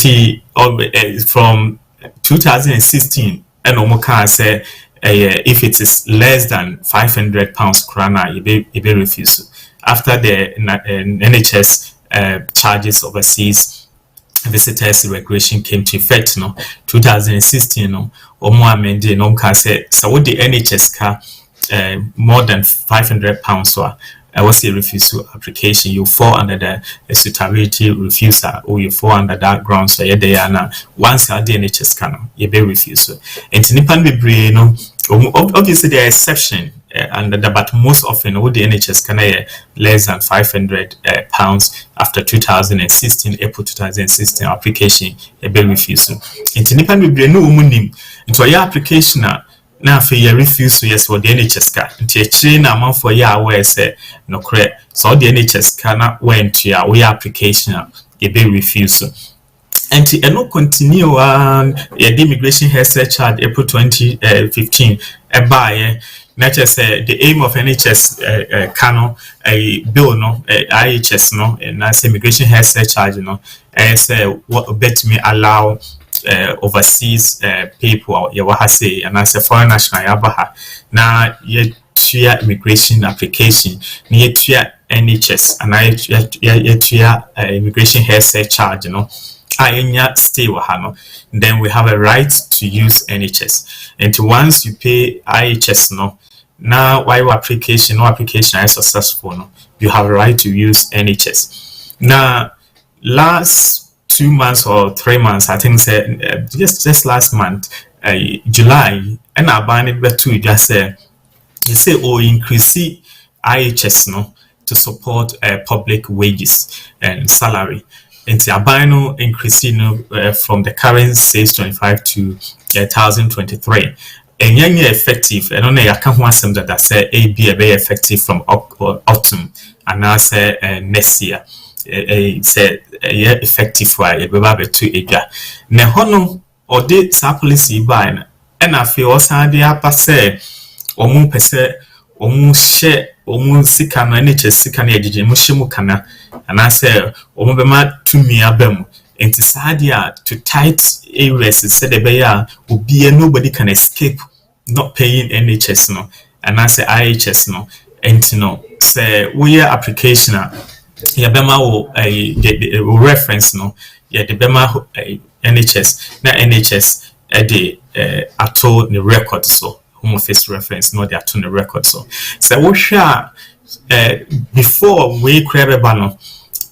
from 2016 and Omoka say if it is less than £500 krana you be refuse after the NHS charges overseas visitors regulation came to effect 2016 Omo amended no say so what the NHS car more than £500 so I was a refusal application, you fall under the suitability refusal or you fall under that ground. So yeah, now once I did NHS can you be refusal. And to Nipan be brain, obviously there are exception under the but most often all the NHS can less than £500 after 2016 April 2016 application a be refusal. And to Nipan be brain no woman into your application now for your refuse yes for the NHS car nti na man for ya where say no correct so the NHS car na went to your application e be refuse and no continue the immigration health charge April 2015 buy not just the aim of NHS cano a bill no IHS no and as immigration health charge no say what bet me allow overseas people you what say and as a foreign national yabaha now you immigration application near NHS and I immigration health charge I stay then we have a right to use NHS and once you pay IHS now why your application is successful you have a right to use NHS now last 2 months or 3 months, I think just last month, July, and I banned it to just say you say increase IHS to support public wages and salary. And the abano increase from the current 625 to 1023. And young effective, and only I can't want some that I say a be effective from autumn and I say next year. Say effective for a baby to eja. Ne hono or de sa policy by and I feel also the upper say or moon per se or moon share or moon sika no NHS sika na ejije mushimu kana and I say or mobema to me abem and to sadia to tight areas said the bear will be nobody can escape not paying NHS and I say IHS and say we application yeah, Bema will reference yeah, the Bema NHS, na NHS at all the record so Home Office reference, no, they are to the record so we share before we create a banner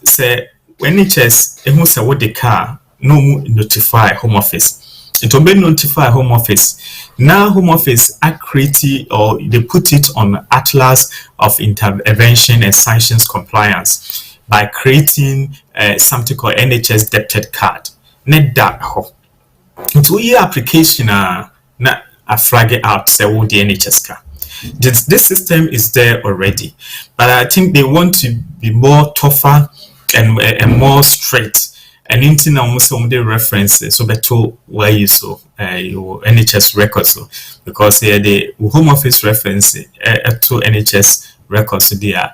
say NHS who say what the car no notify Home Office. It will be notify Home Office. Now Home Office accurate or they put it on Atlas of Intervention and Sanctions Compliance by creating something called NHS Debted Card. Net that ho. Into your application na a flag it out say what the NHS card. This system is there already, but I think they want to be more tougher and more strict. And into almost some the references so better where you saw your NHS records so because the Home Office reference to NHS records so they are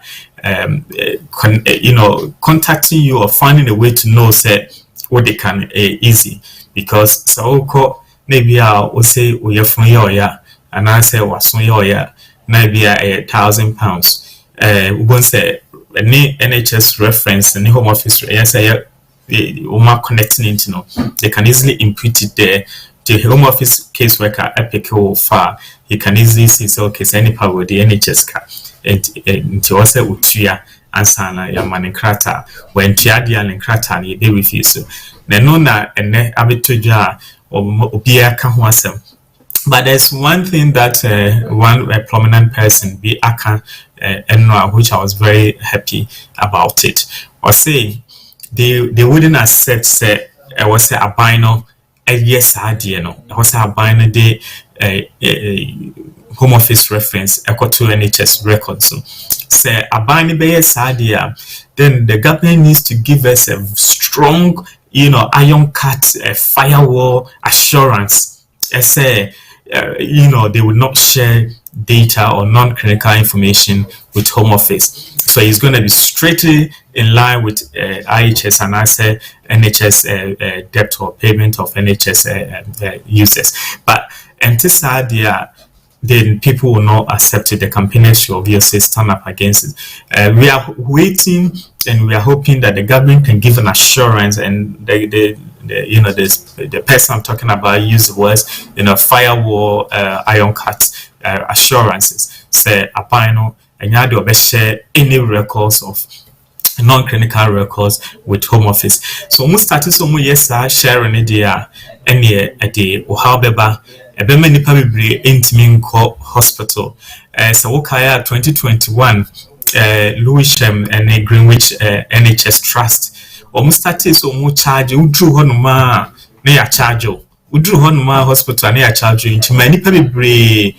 contacting you or finding a way to know say what they can easy because so maybe I will say we are from your and I say was from your maybe £1,000 we won't say any NHS reference and Home Office yes connecting into they can easily input it there the Home Office caseworker epic far, he can easily see so okay, any power with the NHS car. And to also utia and sana ya manikrata when tiadia and krata ni they refuse. Nenona and abituja or obia kahwasem. But there's one thing that one prominent person, be Aka which I was very happy about it, or say they wouldn't accept say I was a albino yes idea no I was a albino de Home Office reference equal to NHS records. So say albino be yes idea, then the government needs to give us a strong iron cut firewall assurance. I say they would not share data or non-clinical information with Home Office. So it's going to be strictly in line with IHS and I say NHS debt or payment of NHS users. But and this idea, then people will not accept it. The campaigners should obviously stand up against it. We are waiting and we are hoping that the government can give an assurance, and the person I'm talking about use the words, firewall, iron cut assurances. Say apino and you do share any records of non-clinical records with Home Office. So almost started so yes sharing idea any at the Ohabeba. Ebema nipa bebre intimi nko hospital. So Wokaya 2021 Lewisham and Greenwich NHS Trust. Almost started so much charge udru honuma na ya charge udru honuma hospital na ya charge into many bebre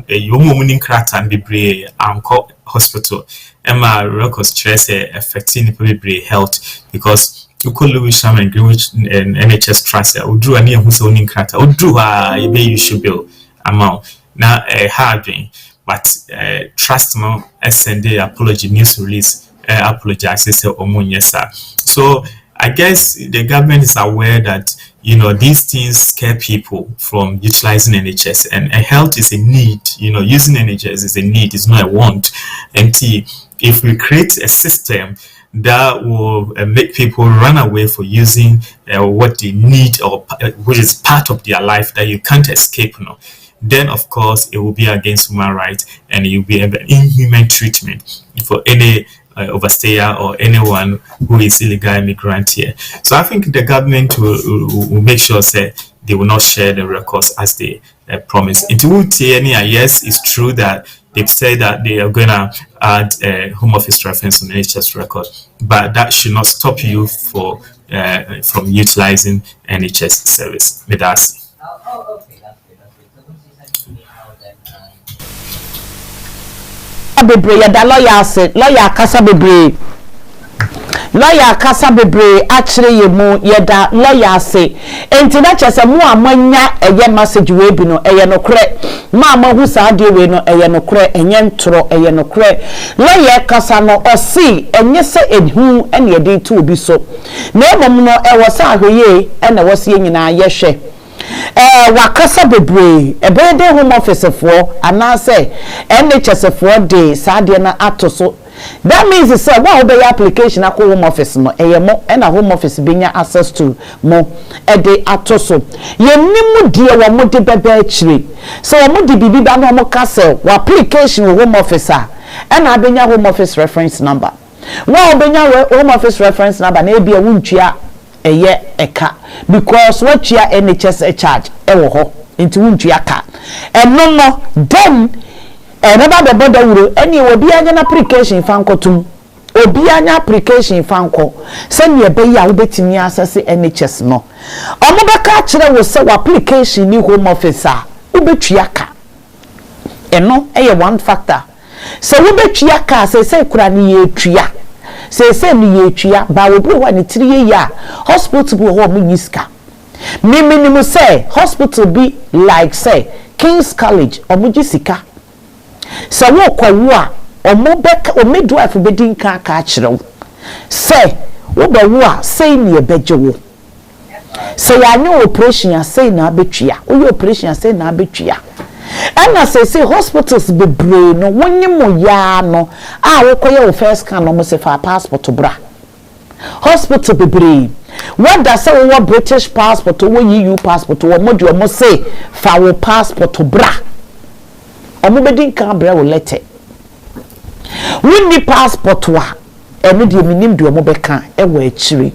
yomo munin krata bebre anko hospital. Emma records stress affecting nipa bebre health because Lewisham and Greenwich and NHS Trust udru ani ehu se onin krata udru you should bill amount na hard but trust no send apology news release apologizes so I guess the government is aware that these things scare people from utilizing NHS, and health is a need. Using NHS is a need, it's not a want. And if we create a system that will make people run away for using what they need or which is part of their life that you can't escape, then of course it will be against human rights and it will be an inhuman treatment for any overstayer or anyone who is illegal immigrant here. So I think the government will make sure that they will not share the records as they promise. It will yes, it's true that they've said that they are going to add a Home Office reference on the NHS record, but that should not stop you from utilizing NHS service. Medasi. Bebre ya da lawyer kasa bebre actually ye mu ye da lawyer say enti na chese mu amanya eye message we bi no eye no kre ma hu sa de we no eye no kre enye ntoro eye no kre lawyer kasa no osi enye se ehu ene ye de tu obi so na emom no e wo sa ahweye ene wo se nyina ye hwe wakasa bebre ebe de Home Office for anase NHS for de sade na atoso. That means it's wa obey application akọ Home Office no eyemo na Home Office benya access to mo de atoso yenimu die wo mo de bebe akire so wo mo de bibi ba no mo kase wa application Home Office na benya Home Office reference number wa obenya Home Office reference number na ebia wuntwa eye eka because what you NHS charge ewo ho into wuntwa ka no then never be bother wuro any obi anya application fankotum obi anya application fanko say ne be ya wo betimi access NHS no omo be ka kire wo say application ni Home Office wo betwa ka eno eye one factor so wo betwa ka say kura ni ye twa say ni ye twa ba wo bi wa ni 3 year hospital bi ho mo nyiska minimum say hospital be like say King's College omujisika so wo kwawo a omobeka omedu afubedin ka kire say wo be wo a say ne ebeje wo say ya ne operation say na betwa wo operation say na betwa and as say hospitals be brain no wonyimo ya no a wo koye wo first scan no mo se fa passport bra hospital be brain what does say what British passport or EU passport or modu omo say fa wo passport bra omo bedin kan bra wo letter winni passport wa eno de minim de omo beka e wo akire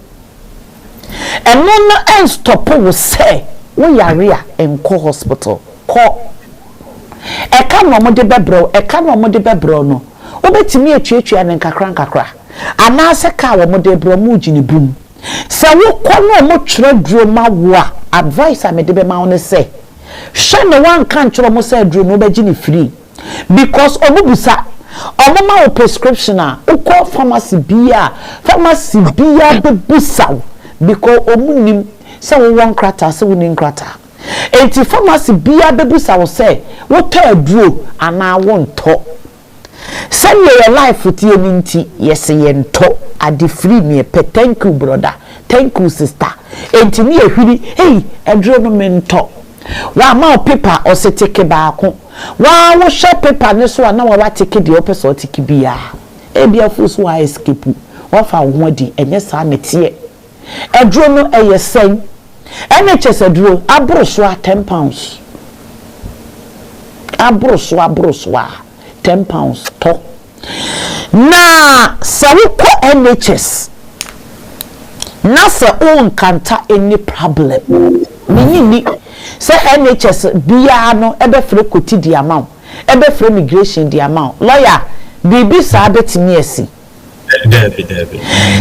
eno no en stop wo say wo yare a enko hospital ko e ka no omo de bebro no obetimi atwatwa ne nkakra anase ka wo mo de bro mu gini bum se wo kono mo twere duro ma wo advice am de be ma won say hwe no wan kan twere mo say duro no be gini free because obubusa ma wo prescription a uko pharmacy bia be busa because omunim se wo won krata se wo nin krata enti pharmacy bia be busa wo say wo ta duro ana won to send your life with you ninti yes yento ade free me pe thank you brother thank you sister enti ni ehwiri hey edro no mento wa ma paper o se take baako wa wo share paper ne so na wa take de o so take bia e bia fu so wa escape wa fa wo adi enye sa metie edro no eyesen NHS edro abro so £10 abro so £10 to na sawuko NHS na se on kanta any problem ni se NHS bia no ebe fre koti di amount ebe fre immigration di amount lawyer bibi sa betimi esi Debbie.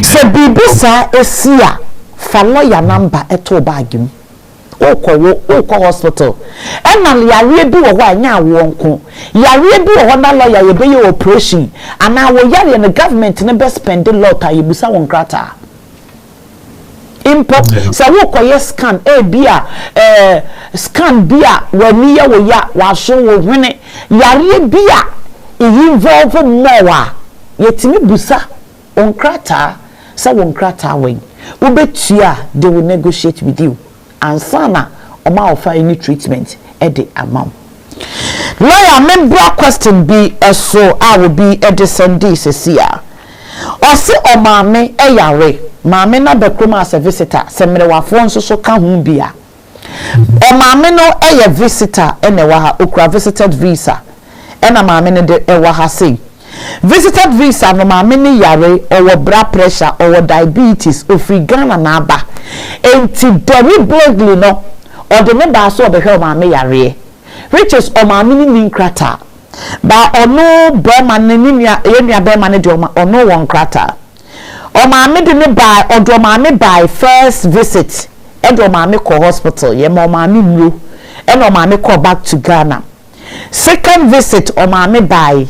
se bibi sa esia fa lawyer number eto bagim okọ hospital ena yare bi wo anya wonko yare bi wo na lawyer ye be ye operation ana wo yare na government ne be spend lot a yebusa won krata import so wo koye scan bia scan bia wani ya wo ya wa so wo hwene yare bia involve more yetimi busa on krata so won krata wen wo betua they will negotiate with you and sana oma offer any treatment at the amount lawyer member question be so I will be at the Sunday sesia or say o maame yare maame na bekroma as a visitor semre wafo nso so ka hu bia o maame no visitor ene wa ha okura visited visa ena maame ne de wa ha say visited visa no maame ne yare or blood pressure or diabetes ofri Ghana na aba enti very boldly no or the member so be hwe maame yare which is o maame ni nkrata ba ono be man ni nua enua be man de ono won krata o maame de ne by odo maame by first visit e do maame ko hospital ye ma o maame nro e no maame ko back to Ghana second visit o maame by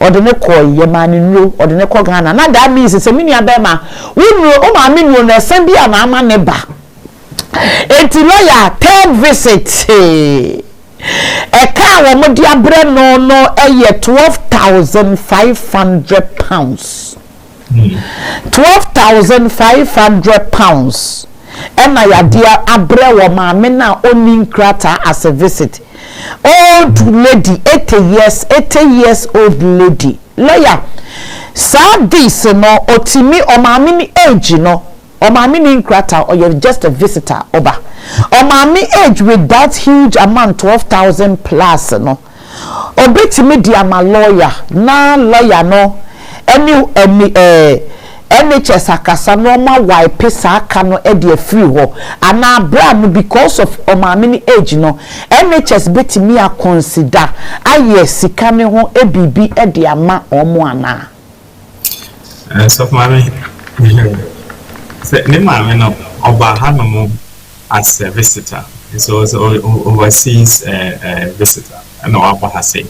odene ko ye mani nro odene ko Ghana na that means se menua be ma wonro o ma me nro na san bia na ama ne ba enti lawyer third visit e ka wo mo dia bre no eye £12,500 £12,500 ena ya dia abre wo ma me na oni krata as a visit old lady 80 years old lady lawyer this no otimi o maami ni age no o maami ni nkrata or you're just a visitor oba o maami age with that huge amount 12,000 plus no obetimi dia ma lawyer na lawyer no any NHS akasa no ma wipe sa aka no e de free ho ana bra no because of o maame age no NHS betimi a consider aye sika ne ho e bibi e de ama omo ana so maame se ne maame no oba ha no mo as a visitor so overseas visitor and oba ha say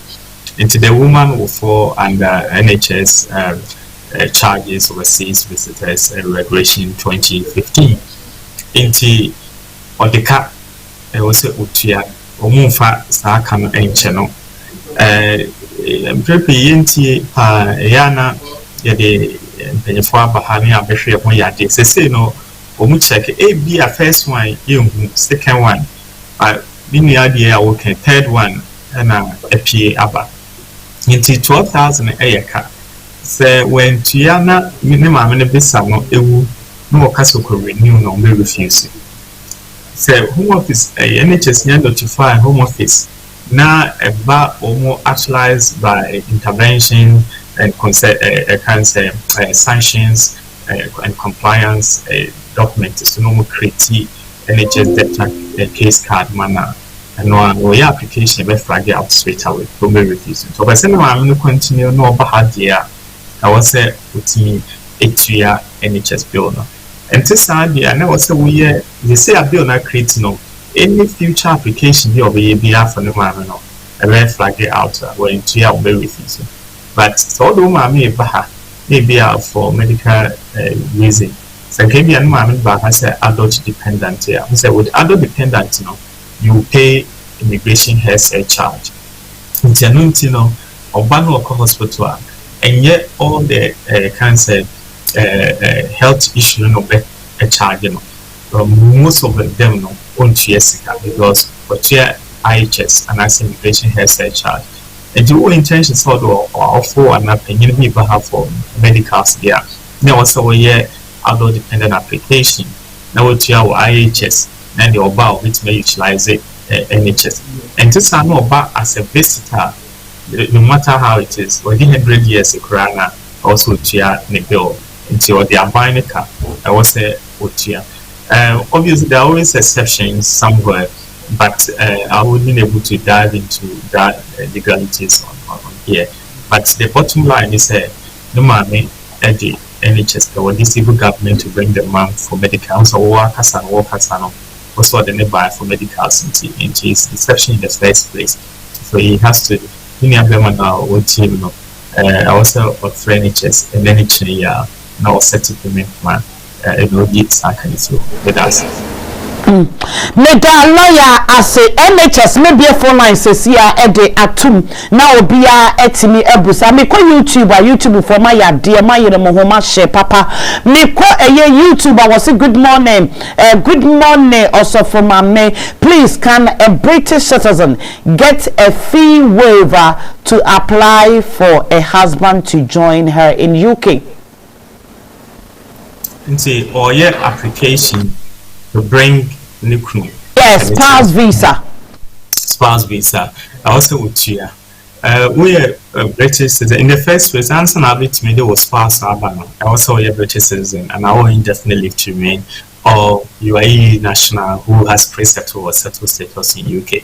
into the woman will fall under NHS charges overseas visitors regulation 2015 into odeka was utia omunfa sa aka no enche no mprepe yenti pa yana ye de penyefo abahani abehwe ho yade sese no omu check be a first one yehu second one bini ade a working third one na apie aba into 12,000 ayeka se when tiana ne maame ne bisa no ewu no caso could renew no may refuse. Say home office NHS near notify home office now about almost actualized by intervention and cancer sanctions and compliance documents to normal create NHS data case card manner and no application be flag out straight away from me refusing. So by saying I'm going to continue no bad year I was say with me 8-year NHS bill no. And this idea, I know say we they say a bill not create no any future application here be for no man no. I will flag it out when into your be refusing. But so do mommy maybe out for medical reason. So can be a man but I say adult dependent here. I say with adult dependent no you pay immigration health charge. It's a no or ban local hospital and yet all the cancer health issue no be a charge no. Most of them no on Jessica because what IHS and as immigration health charge. And the whole intention sort of for an opinion people have for medicals there. Now also we adult dependent application. Now what IHS and the about which may utilize it NHS. And this are not about as a visitor, no matter how it is, within 100 years a corona also the bill until they are buying a car. I was say obviously there are always exceptions somewhere, but I wouldn't be able to dive into that legalities on here. But the bottom line is no money at the NHS or the civil government to bring the man for medicals or workers and also the buy for medicals into his deception in the first place. So he has to what team no also for NHS and then it's now set to payment plan it will be exactly so with us. Meda lawyer as NHS maybe a phone line says here ede atum na obia etimi ebusa me ko YouTube for my dear my mo share papa me ko YouTube I was say good morning also from me please can a British citizen get a fee waiver to apply for a husband to join her in UK? Nti or application to bring Nukunu. Yes, spouse visa. I also would cheer. We are British citizen. In the first place, answer now to me there was spouse Alabama. I also a British citizen and I will indefinitely live to remain or you are a national who has pre-settled or settled status in UK.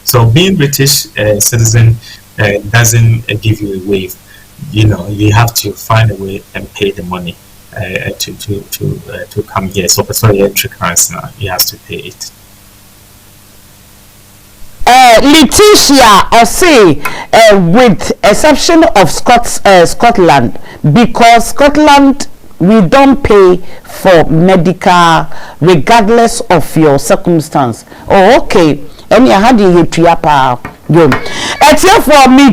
So being British citizen doesn't give you a waive. You know, you have to find a way and pay the money. To come here, so for entry currency, you have to pay it. Letitia, or say, with exception of Scotland, because Scotland we don't pay for medical regardless of your circumstance. Oh, okay. And you had you pa. Etia for me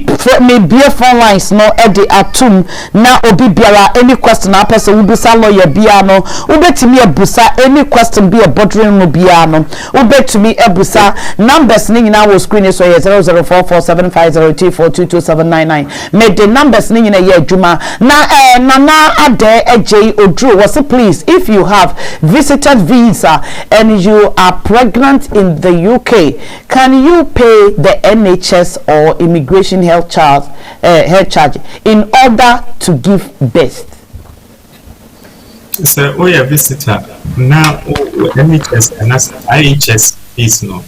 be phone lines no e de atum na obi biara any question na person we bisa lawyer bia no ubetimi ebusa any question be a bothering no bia no ubetimi ebusa numbers ni nyina wo screen so 00447502422799 me the numbers ni nyina ye adwuma na nana ade ej odru was please if you have visited visa and you are pregnant in the UK can you pay the NHS or immigration health charge in order to give birth? So we are visitor now NHS and as IHS is no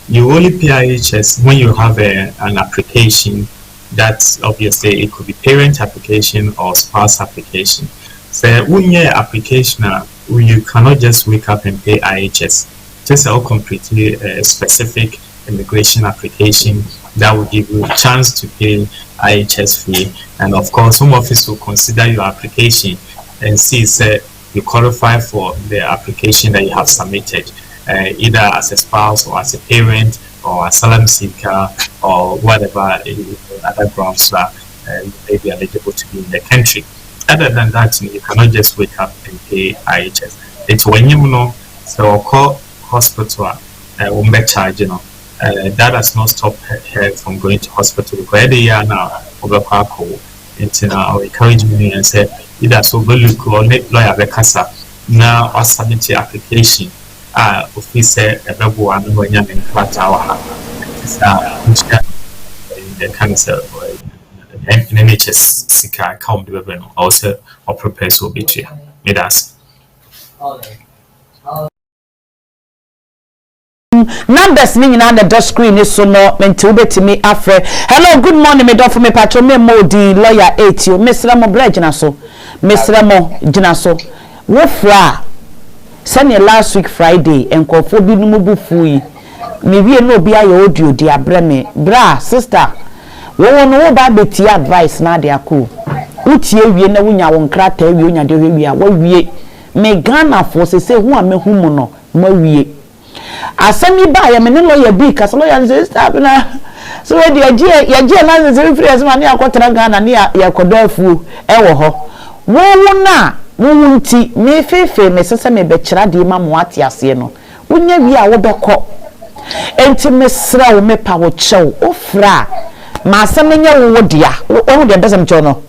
you only pay IHS when you have an application that obviously it could be parent application or spouse application. So when your application you cannot just wake up and pay IHS, just a completely specific immigration application that will give you a chance to pay IHS fee, and of course Home Office will consider your application and see you qualify for the application that you have submitted, either as a spouse or as a parent or asylum seeker or whatever other grounds that you may be eligible to be in the country. Other than that, you cannot just wake up and pay IHS. It's when you know, so call hospital, charge, that has not stopped her from going to hospital because they are now over Paco. It's now encourage me and say either so go look or net lawyer Bekasa now or submit your application. Officer everyone when you're in Platawa. The cancer NHS Sika account revenue also or prepare so betray. Made us. Numbers meaning on the dot screen is so no mental to me afre. Hello, good morning, me don't for me patron me modi lawyer 8 you. Miss Ramo Bledgina so. Miss Ramo Jinaso. Wofra. Send you last week Friday and call for be no fui. Me we no be your audio dear breme. Bra, sister. We won no ba beti advice na de ako. Utie wie na wunya won krata wie onya de wie a wa wie. Me Ghana for say who am me humo no ma wie. Asemi ba ya me no lawyer bi ka so lawyer say stop na. So we dey ye na say free as man ya kwotara Ghana na ya kodo afu e wo ho. Wo na wo nti me fefe me sese me be kira de ma mo ate ase no. Wonya wie a wo bekọ. Enti mesra wo me pa wo chew ofra. Ma asemenya wo dia. Wo de besem cho no.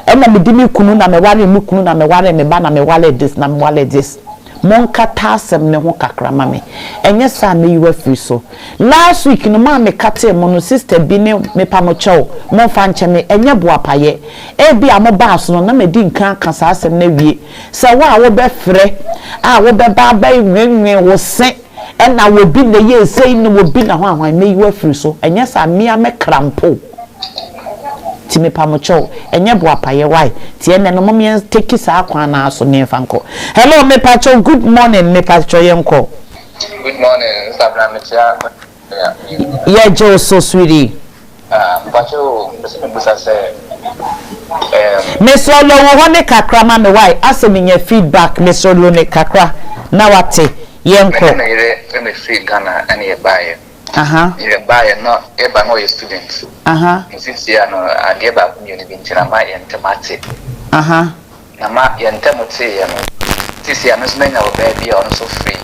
Ena me dimi kunu na me ware mu kunu na me ware me ba na me wale this na me wale this. Monkata asem ne ho kakra ma me. Enye sa me yiwa free so. Last week no ma me kate mo no sister bi ne me pa mo chew. Mo fa nche me enye boapaye. E bi a mo ba so no na me di nkan kasa asem na wie. Sa wa wo be frɛ a wo be ba ba nwenwen wo se ena wo bi na ye sei no wo bi na ho ahwan me yiwa free so. Enye sa me a me krampo. Ti me pamocho enye boapaye why ti ene no momye take sa akwan na so ne fanko. Hello me pacho, good morning me pacho yenko. Good morning Sabra Micha. Yeah Joe so sweetie. Pacho busa say me so lo wo ne kakra ma me why asemi feedback me so lo ne kakra na wate yenko. Na ire me free Ghana and e buy. You buy no eba no your students. Since you no ageba community ntina ma yentemate. Na ma yentemote ye no. Since you no smenya o baby on so free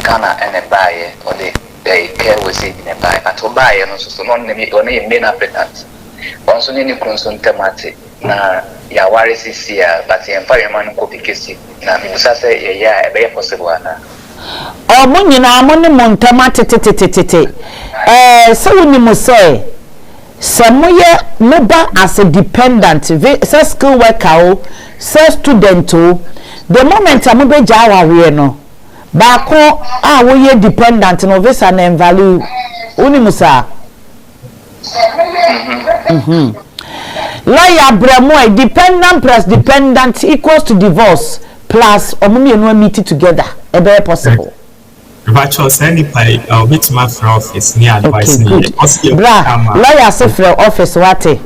Ghana and e buy or they care we see in e buy but o buy no so no nemi oni main applicant. Onso ni kunso ntemate na ya ware sisi ya but yemfa yema no copy case na bibusa say ye ya e be possible ana. Omo nyina mo ne montama tetetetetete so woni mo say samoye moba as a dependent say skill worker o say student o the moment am be ja aware no ba ko a wo ye dependent no visa na value woni mo sa lawyer bramo dependent plus dependent equals to divorce plus omo no meet together e be possible. But you send it by which my office near advice. Bra, lawyer say for office wate.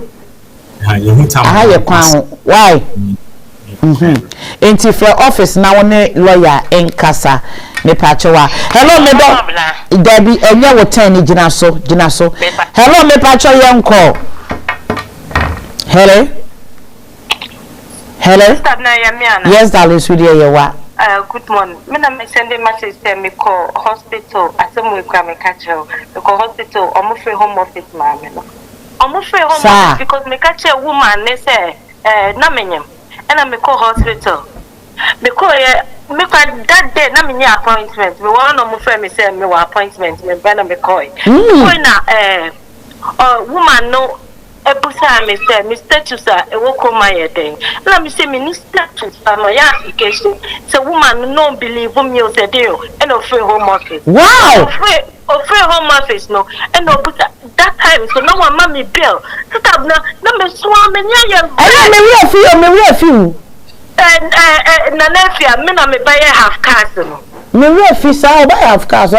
Why? Enti for office na one lawyer en kasa me pachowa. Hello me do. Debi enye wo 10 ni gina so. Hello me pacho yenko. Hello. Yes, darling, sweetie, you what? Good morning. Me send a message to me call hospital. I say we come catch you. Because hospital, I'm free home office, ma'am. I'm free home office because me catch a woman. They say, na menyem, and I me call hospital. Because me that day na me appointment. Me want no more friend me say me wa appointment. Me bana me call. Because na woman no. Ebusa me say me status e wo koma ye den na me say me status no ya application say woman no believe me o say dey and of free home office. Wow, of free home office no and no but that time so no one mammy bill stop na me swa me nya ye me we feel na nafia me na me buy half cars no me we feel say buy half cars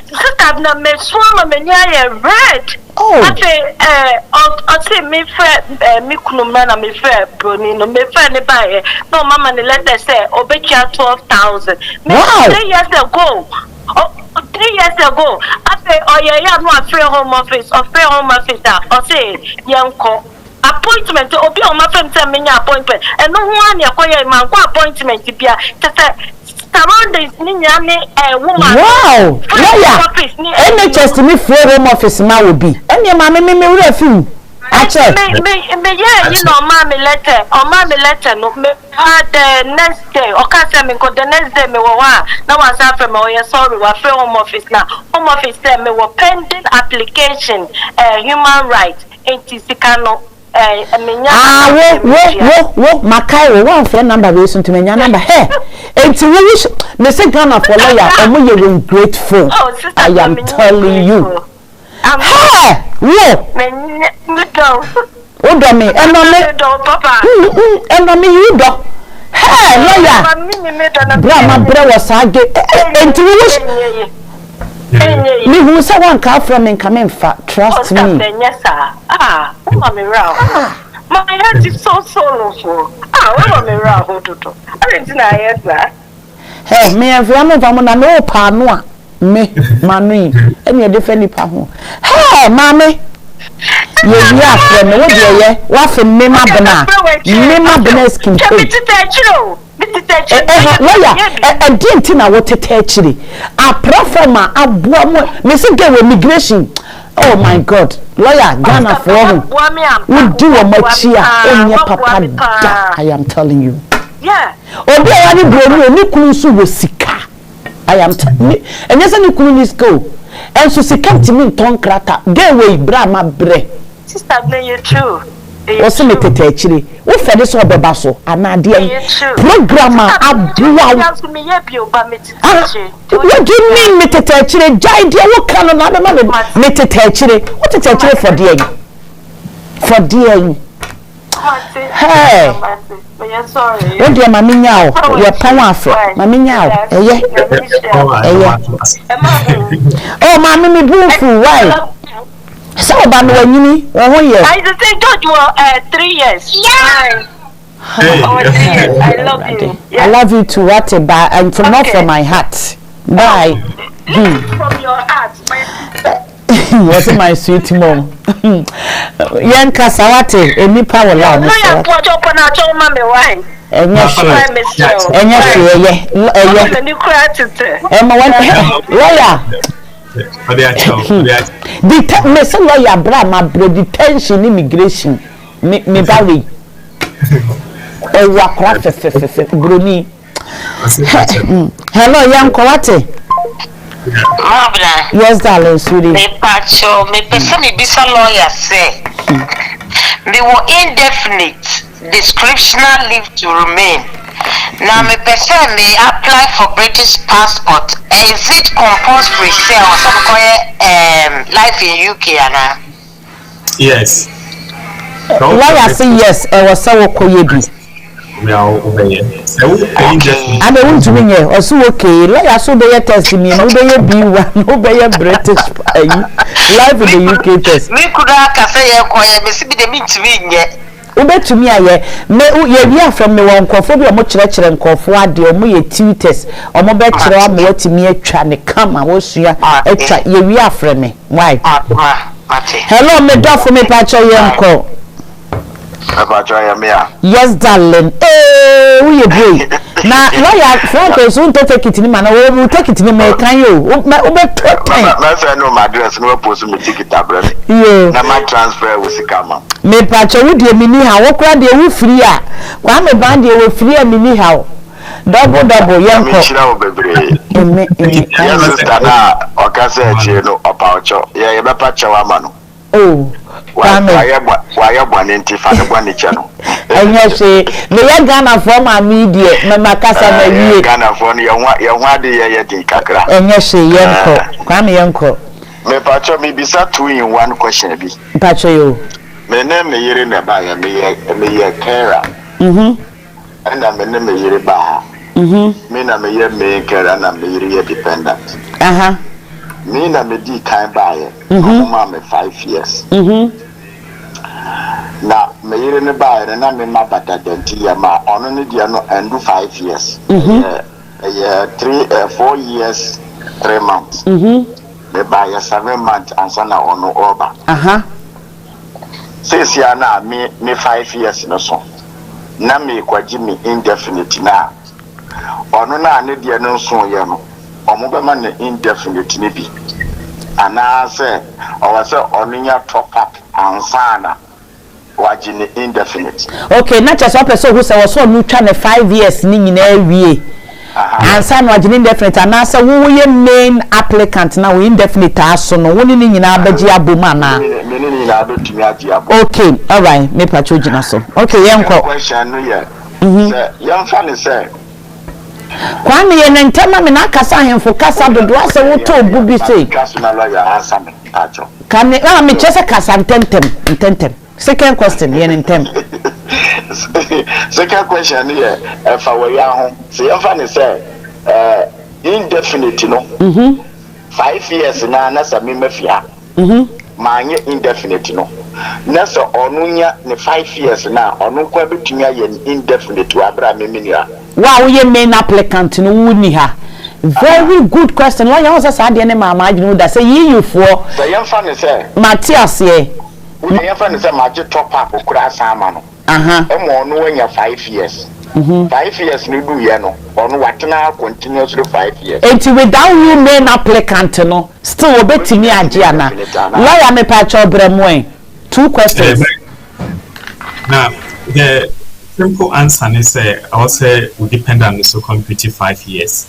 sister na me swa me nya ye red. Oh, I say me friend, me kunuma na me friend, Bruni no me friend ne buy. No mama ne let us say obecha 12,000. Wow. 3 years ago. 3 years ago, I say oh yeah no free home office or free home office I say yanko appointment obi o ma friend tell me appointment and no one ya koye man ko appointment bia surroundings ni nyane woman. Wow, yeah. NHS to me free home office ma will be. Any ma me we feel. yeah, you know, mommy letter, no, the next day, or can't tell me, the next day, me wa. Now I say from oh, sorry, we're free home office now. Home office there, me were pending application, human rights, anti-sicano. Makai, one phone number relation to me, number. Hey, it's wish me say Ghana for lawyer, and we are grateful. I am telling you. Hey, me, and me, you do. Hey, lawyer, Brahma Bra was and to wish. Me who say one car from and come in fat, trust me. Yes, sir. I'm around. My head is so sorrowful. I'm around. I didn't know, sir. Hey, me and Viamo Vamona no panoa. Me, Mammy, any different paho. Hey, Mammy. Yeah, from the way, what for me, my banana, skin. I didn't know what to touch it. I prefer my Mr. Gay immigration. Oh my God, lawyer Ghana for would do a much here on your papa. I am telling you. Yeah. Oh, there are any Nikulusu was sick. I am telling you. And yes, any Kulunis go. And so she came to me in tongue cracker. Get away, Brahma Bre. Sister, you true. What's the matter actually? What for this or the basso? And I dear programmer, what do you mean, Mr. Actually? Jai, dear, what kind of another man? Mr. Actually, what is actually for dear? For dear. Hey, what dear, Mammy now? You're powerful, Mammy now. Oh, Mammy, me beautiful, why? So about when you need 1 year. I just think God you 3 years. Yeah. I love you. I love you too. What about and from not from my heart. Bye. From your heart. What's my sweet mom? Young Kasawate, a new power line. No, you put up on our own mommy wine. And yes, lawyer Brahma detention immigration me bawi Bruni. Hello, young Kowate. Yes, darling, sweetie. Me pacho, me person me bisa lawyer say. Me were indefinite descriptional leave to remain. Now me person me apply for British passport. Is it compulsory say or some life in UK ana? Yes. Lawyer say yes, I was so koyebi. I don't want to win here. Also, okay. Lawyer so be testing me. No be B1. No be British. Life in the UK test. Me could have say you me see the mean to win yet. Ube to me aye me we are from me won nkofo bi o mo kire nkofo ade o mo ye tutors o mo be kire wa mo watimi atwa ne kama wo sua atwa ye we are from me why hello me do for me pa cho ye nko yes darling we ye boy na lawyer Frank so to take it ni man we take it ni me kan yo o be na say no my address no post me ticket abrami na my transfer we sikama me pacho we de mini ha wo kra de we free a kwa me ban de we free a mini ha double yanko me sister na o ka say che no opa ocho ye be pacho wa ma no oh why you nti fa ne bone che no anya se me ya Ghana for my media me makasa na wie Ghana for ye hwa de ye din kakra anya se yanko kwa me yanko me pacho me bisa 2-in-1 question bi pacho yo me ne me yire na ba ya me ye kera and me ne me yire ba me na me ye me kera na me yire dependent me na me di kan ba ye mama me 5 years na me yire ne ba ye na me ma bata denti ya ma ono ne dia no endu 5 years 4 years 3 months me ba ye 7 months ansana ono oba says ya na me 5 years no so na me kwaji me indefinite na ono na ne dia no so ye no omo be ma ne indefinite ne bi ana se o wa se ono nya top up ansana wajini indefinite. Okay, not just one person who say so no try 5 years ni nyina wie. Answer no wajini indefinite and answer who ye main applicant na we indefinite aso no woni ni nyina abaji aboma na. Me ni nyina abetumi agi abo. Okay, all right, me pacho gina so. Okay, yenko. Question no ye. Say yamfa ni say kwani ye ntema me na kasa hemfo kasa dodo ase wo to bubi sei. Kasa na lawyer answer me pacho. Can me chese kasa ntentem. Second question ye ntem. Second question here, if I were young, so your funny say, indefinite, no. 5 years na nasa mi mafia. Manye indefinite, no. Nasa onunya ne 5 years na onu kwa bitunya ye indefinite wa bra meminia. Wow, ye main applicant no wuni ha. Very good question. Why you say ade ne mama adwunu da say you for. So your funny say, Matthias ye. Your funny say ma top up okura sama no. Emo no wanya 5 years. 5 years no do ye no. Ono watena continuously 5 years. Enti without you main applicant no, still obetimi age ana. Lawyer me pa cho bremwe. 2 questions. Now, the simple answer is I will say we depend on the so complete 5 years.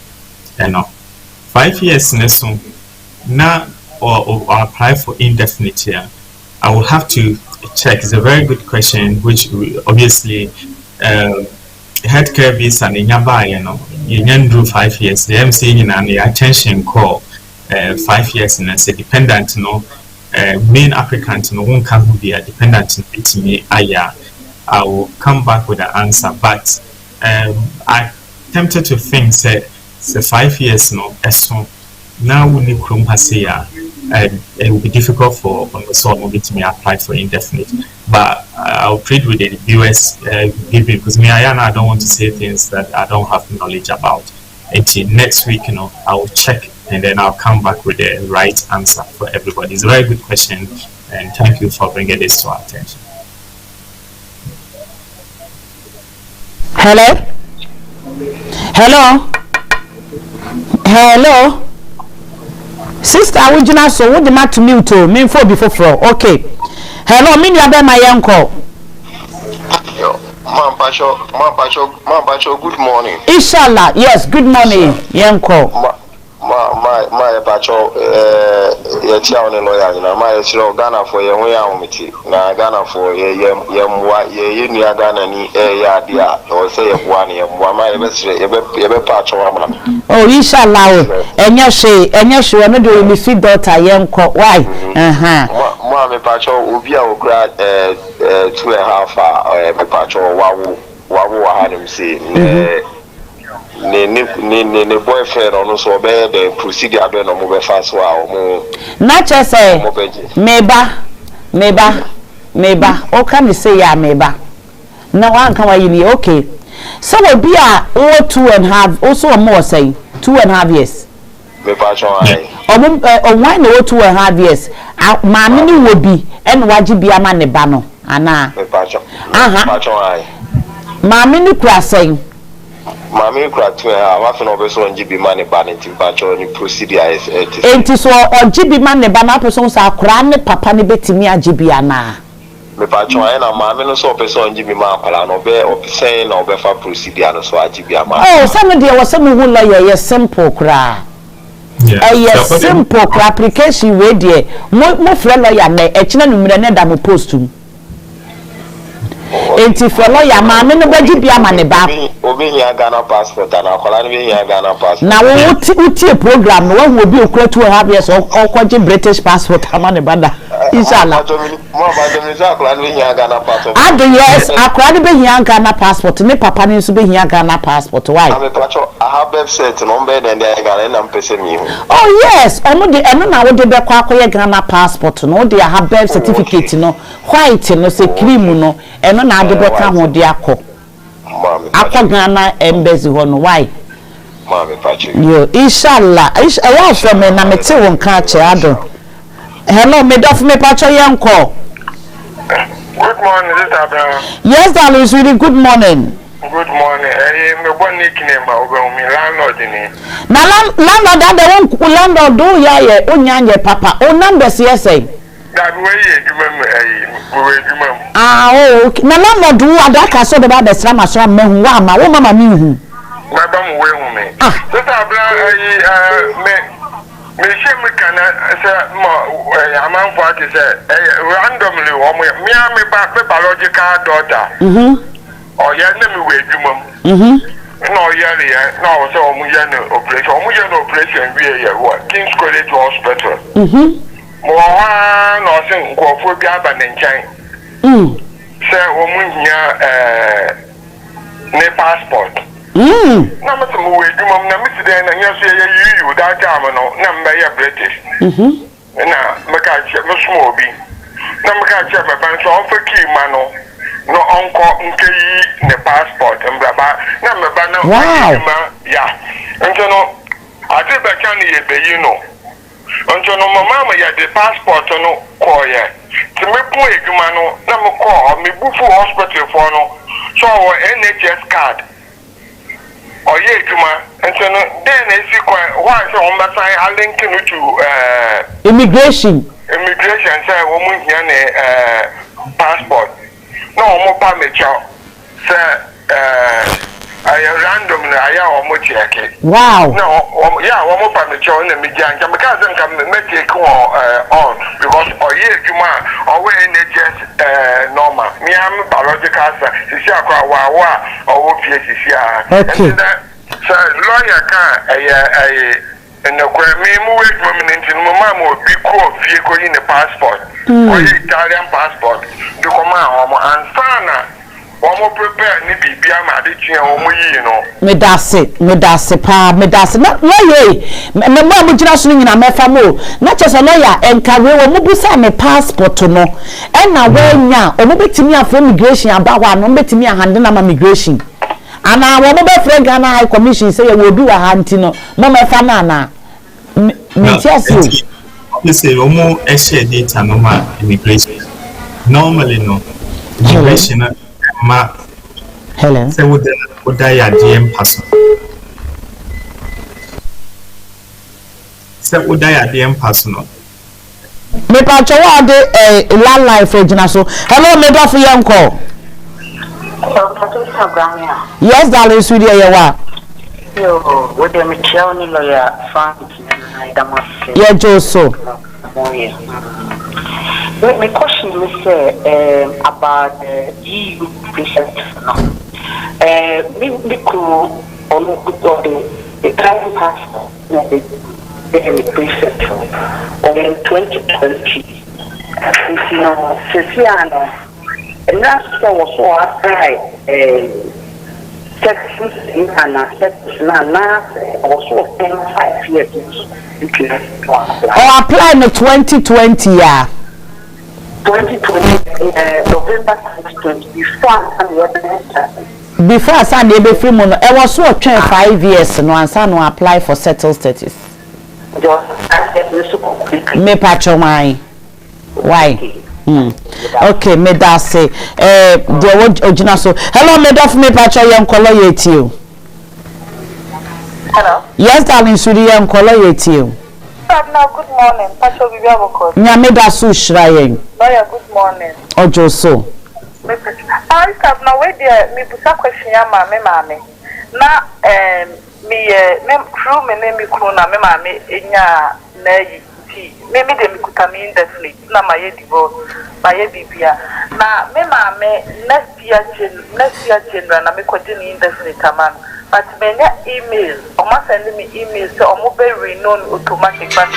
You know, 5 years so now or apply for indefinite here. I will have to check. It's a very good question, which obviously healthcare visa and nyaba, you know, you do 5 years. The MC in the attention call 5 years and say dependent, you know, main applicant, you know, won't come be a dependent to me. I will come back with the answer, but I tempted to think say 5 years, you know, so now we need Chrome Hasia. It will be difficult for someone to apply for indefinite, but I'll plead with the US because I don't want to say things that I don't have knowledge about. Until next week, you know, I'll check and then I'll come back with the right answer for everybody. It's a very good question, and thank you for bringing this to our attention. Hello. Sister, I would not so what the matter to mute to me for before. Okay. Hello, me you my uncle. Mom Pacho, good morning. Inshallah, yes, good morning, uncle. My Pacho, your child and lawyer, my child Ghana for your way out with you. Now Ghana for ye Ghana ni dia or say one year, my best Pacho. Oh, inshallah, and yes, I'm not doing the sweet daughter, uncle. Why? Mammy Pacho will be our grad 2.5 Pacho, Wawu had him say. Ne boyfriend on so be the procedure be no move fast wa mo not just say meba o can say ya meba na wan kan wa yini okay so we be a 2.5 also more say 2.5 years me pa chon ai o why no 2.5 years ma me ni wo bi en waji bi ama ne ba no ana me pa chon ai ma me ni kura say Mammy cracked her, half an over on GB money banning to batch on the procedure is it is or GB money banner persons are cranny papa ni beti me a GBana. Me patch on a mammy so person GB Mapala no bear or saying or befa procedure so a GB. Oh, somebody was some who lawyer, yes, simple cry. Yes, simple application way dear. More friend lawyer, a china number post to. Enti for lawyer ma me no baji bia ma ne ba obi hia Ghana passport na akola no be hia Ghana passport na wo utie program no wo obi okura 2.5 years o kwaje British passport ama ne bada inshallah mo ba do mi sa akola no be hia Ghana passport yes akola no be hia Ghana passport ne papa ne so be hia Ghana passport why I have website no be den dey Ghana na mpese mi oh yes omo de eno na wo de be kwa akoye Ghana passport no de have birth certificate no white no se cream no eno na ade beka ho de akọ Ghana embassy ho no why mama pachi yo inshallah I from me na mete won ka che ado hello me dof me pacho yanko good morning this Abraham yes darling it's really good morning good morning me bon nickname ba obo mi landlord ni na landlord that the one landlord do ya ye onya ye papa o numbers yes say That way, oh, na landlord who adaka so the bad Islam asra me hu wa ma wo mama mi hu. Madam we hu me. So me shame kana say amam for to say randomly me ba biological daughter. Oh yeah, na me we adwuma. No yeah no so operation we here King's College Hospital. Mo ha no say nkofo bi aba ne nkyɛn. Say omunya ne passport. Na me mo we dwuma na me sidɛ na nya so ye you that time no na me be British. Na me ka che me small bi. Na me ka che me ban so on fa ki ma no onko nkeyi ne passport mbraba na me ba na ya. Nso no ade be kan ye be yi no. Until no mama ya the passport no call ya. To me put edwuma no na me call me bufu hospital for no so our NHS card. Or ye edwuma until no then I see why so on my side I link you to immigration say woman here passport. No mo pa me chow. Say I randomly I almost check it. Wow. No, yeah, one more time the show in the media. And because I'm coming to make it on because you man, or NHS normal. Me, I'm biological, see, or okay. So, lawyer can't and the me move women into Mamma would be cool in the passport or Italian passport. The command and Sana. Omo prepare ni bibia ma de twen omo yi no me dase pa me dase na ye me mo amugina so nyina mefa mo na chese lawyer enkawe wo mo busa me passport no e na wanya omo betimi afro immigration abawa no betimi ahande na immigration ana wo mo be free Ghana High Commission say ye wo bi wa hanti no mo mefa na na me tiasi you say omo e share data no ma immigration normally no immigration ma Helen say would ya DM person say would ya DM person me pa chowa de land life regina so hello me do for yanko yes darling sweetie ya wa yo wo de me chia oni lawyer fan na idamase yeah Joso my question is about EU patients. Me could only put the driving passport the patient in 2020. You know, Cecilia, and that's so apply sex in and sex now also 5 years. Oh, apply in 2020, yeah. 2020, November 2020, before I signed the free money, I was so 5 years no answer no apply for settled status. Me patcho my why? Okay, me da say there what original so hello me da for me patcho young color yet you. Hello. Yes, darling, Sudi young color yet you. Now, good morning. Pastor Bibiaboko. Nyameda su shrayen. Lawyer, good morning. Ojo so. I have now wait there. Me busa question ya mame. Na me crew me name me crew na me mame enya na yi ti. Me de me kutami indefinite na maye divorce, maye bibia. Na me mame next year general na me kwaje ni indefinite aman. But me email, almost sending me email so I'm very known automatic. But I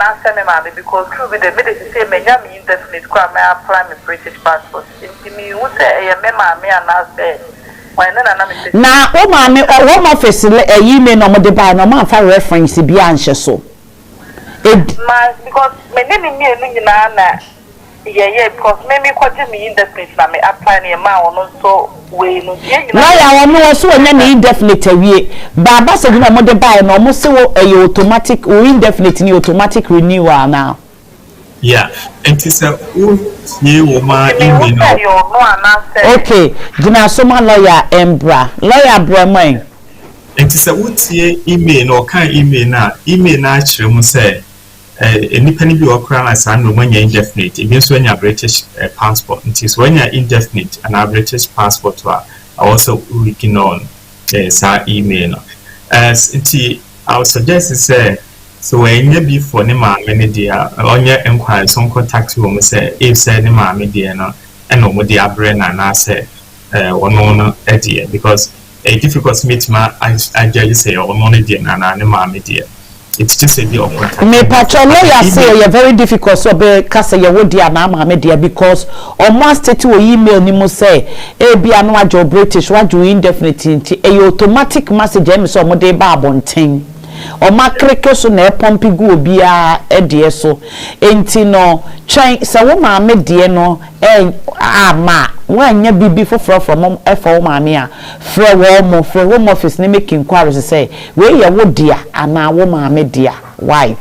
answer me mommy because true with the medicine say me indefinite crime I apply my British passport. If me would say me mommy and I say na o mommy or home office email no mo de buy no man for reference bi anhye so. Because me name na yeah, because maybe quite me indefinite na me apply near ma ono so we no ya wonu so nya indefinite awie baba se na mo de buy no mo se wo automatic or indefinite ni automatic renewal now. Yeah, and it's a ye woman email no. Okay, gina so ma lawyer Embra Brahman. And it's a wotie email or kan email na kyerem say Any be okra na san no when you indefinite even so when you British passport it is when you indefinite and a British passport also working on sa email as inti I would suggest say so when you be for ma many dear on your inquiry some contact you say if say ni ma me dear no and no the brain and I say one idea because a difficult meet ma I just say or no dear and ma me dear. It's just a bit of me patcho lawyer say you're very difficult so be kasa ye wo dia na ma me dia because almost to email ni mo say e bia no ajo British wajo indefinite e automatic message em so mo de ba abonten o makreke so na pompi gu obia e de so enti no twen se wo ma me de no ama wanya bibi foforo from efo ma me a frɛ wo mo frɛ home office ni make inquiries say we ye wo dia ana wo ma me dia why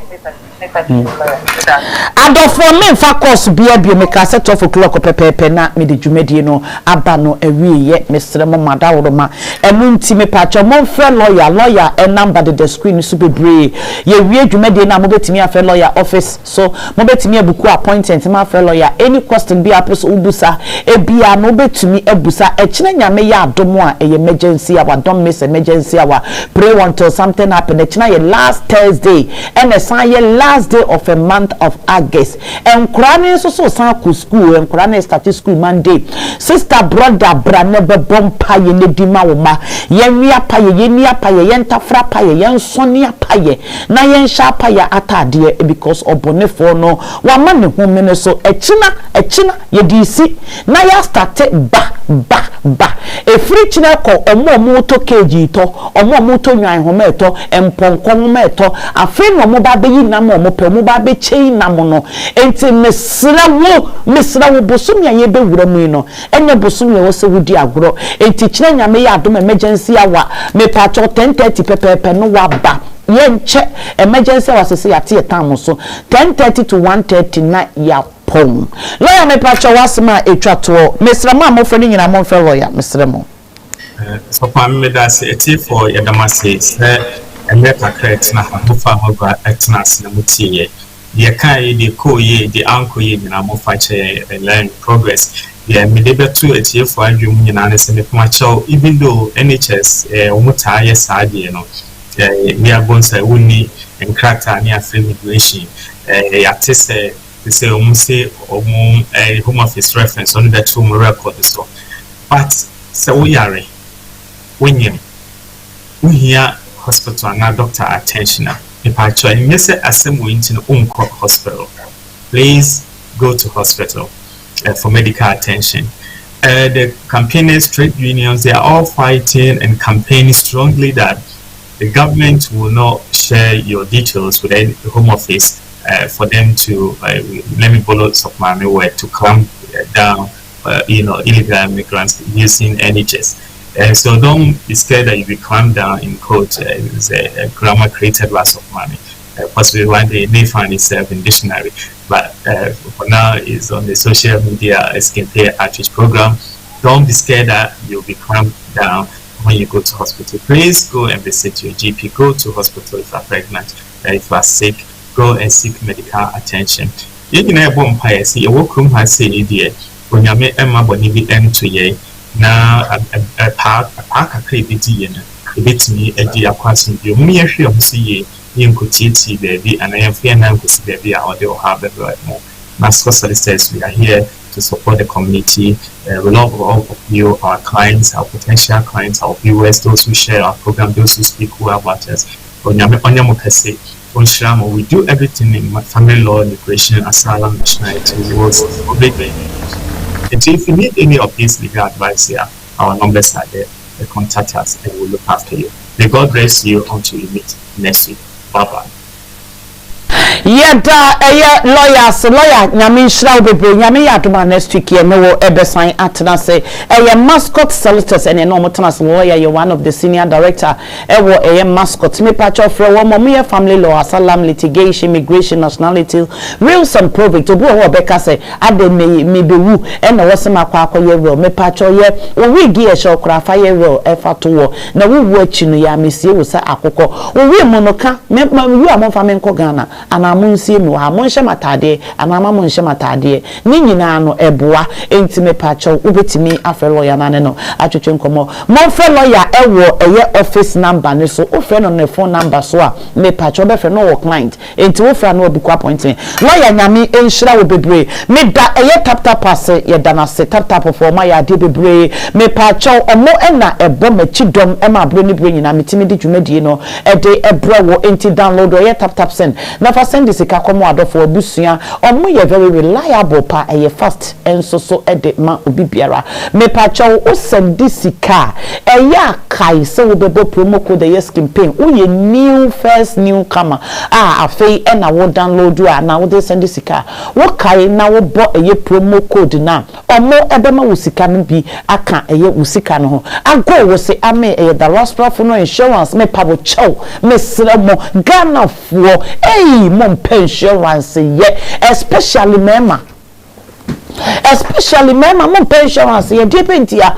adofo me fa course bia me ka set off o'clock pepepe na me de dwumedie no aba no awieye mesre mo madaworo ma enu nti me pacho mo frɛ lawyer number the screen so bebre ye wie dwumedie na mo betimi afa lawyer office so mo betimi abuku appointment ma fa lawyer any question bia person ubusa e bia no betimi abusa e kine nyame ya adomo a e emergency our don't miss emergency our pray until something happen e kine ye last Thursday and e san ye last day of a month of August and Kurani so san ku school and Kurani start school Monday sister brother brane be bompa ye ne dima wo ma yen wi apaye yen ni apaye yen tafra paye yen soni apaye na yen sha apaye atade because obonefo no wa ma ne hu me so echina ye di si na ya start ba e free china ko omo to kg to omo to nwan ho me to emponko ho me to afi no mo ba be yi na mo pe mo ba be chei na mo no enti mesra wo bosom ya ye be wura mu no enye bosom ya wo se wudi agoro enti china nyame ya adom emergency awa me pa cho 10:30 pepepe no wa ba yenche emergency was say at your time so 10:30 to 1:30 na ya pon lawyer me pa cho wasma etwa to mesra ma mo fani nyina mo fe lawyer mesra mo so pa me da say eti for yadama says America correct na ho fa ho ga etnas na mutie ye kai de ko ye de anko ye na mo fa che learn progress ye me de betu etie for adwum nyina na se me poma chow even though NHS omuta ye saade no we are going to wuni enkrata ni afre immigration ya tese say home office reference on that home record so but so we are when we hear hospital and doctor attention if actually yes assemble into hospital please go to hospital for medical attention. The campaigners, trade unions, they are all fighting and campaigning strongly that the government will not share your details with the home office for them to let me borrow some money where to clamp down illegal immigrants using NHS. So don't be scared that you will clamp down in court. It's a grammar created lots of money. Possibly one day may find itself in dictionary, but for now it's on the social media escape outreach program. Don't be scared that you'll be clamped down when you go to hospital. Please go and visit your GP. Go to hospital if you are pregnant, if you are sick. Go and seek medical attention. You can have one pie. See, your work room has said, "Dear, when you make Emma Bonibi end to ye now a park a credit yen, a bit me a dear question. You may actually see you could see baby, and I am fear now to see baby out there or have a lot more. Mascot solicitors, we are here to support the community. We love all of you, our clients, our potential clients, our viewers, those who share our program, those who speak who are about us. We do everything in family law, immigration, asylum, nationality, rules, public. And if you need any of these legal advice here, our numbers are there. Contact us and we'll look after you. May God bless you until we meet next week. Bye-bye. Lawyer nyame shraw bebre nyame yadoma next week ye no ebesan atena say mascot solicitors and no motana lawyer you one of the senior director mascot me patch of one family law asylum litigation immigration nationality wills and probate obu ho beka say ade me bewu and no wasema kwa ye will me patch ye we gi e show kra fa ye will efa to wo na wo achi no ya mesie wo sa akoko wo we monoka me yu amon fa me nko Ghana ana munsie mi wa mon hye matade anama mon hye matade ni nyina no eboa enti me pacho ubetimi afa lawyer na ne no atwetwe nkomo mon fa lawyer ewo eye office number ne so o fa no ne phone number so a me pacho be fa no wo client enti wo fra no obiku appointment lawyer nyame enhira wo bebre me da eye tap pass ye da na se tap for ma ya de bebre me pacho omo na ebo machidom ema abro ni bre nyina metimi di dwumadie no de ebro wo enti download eye tap send na fa send this ka komo adofo abusua omo ye very reliable pa eye fast enso so de ma obi biara me pacho o send this ka eye akai se wo bebo promo code yes campaign wo ye new first new comer afei na wo download na wo de send this ka wo kai na wo bo eye promo code na omo ebema wo sika no bi aka eye wo sika no ho ago wo se ame eye the Raspa for no insurance me pa wo chow me sremo Ghana for mon insurance ye especially mema mon insurance ye depentia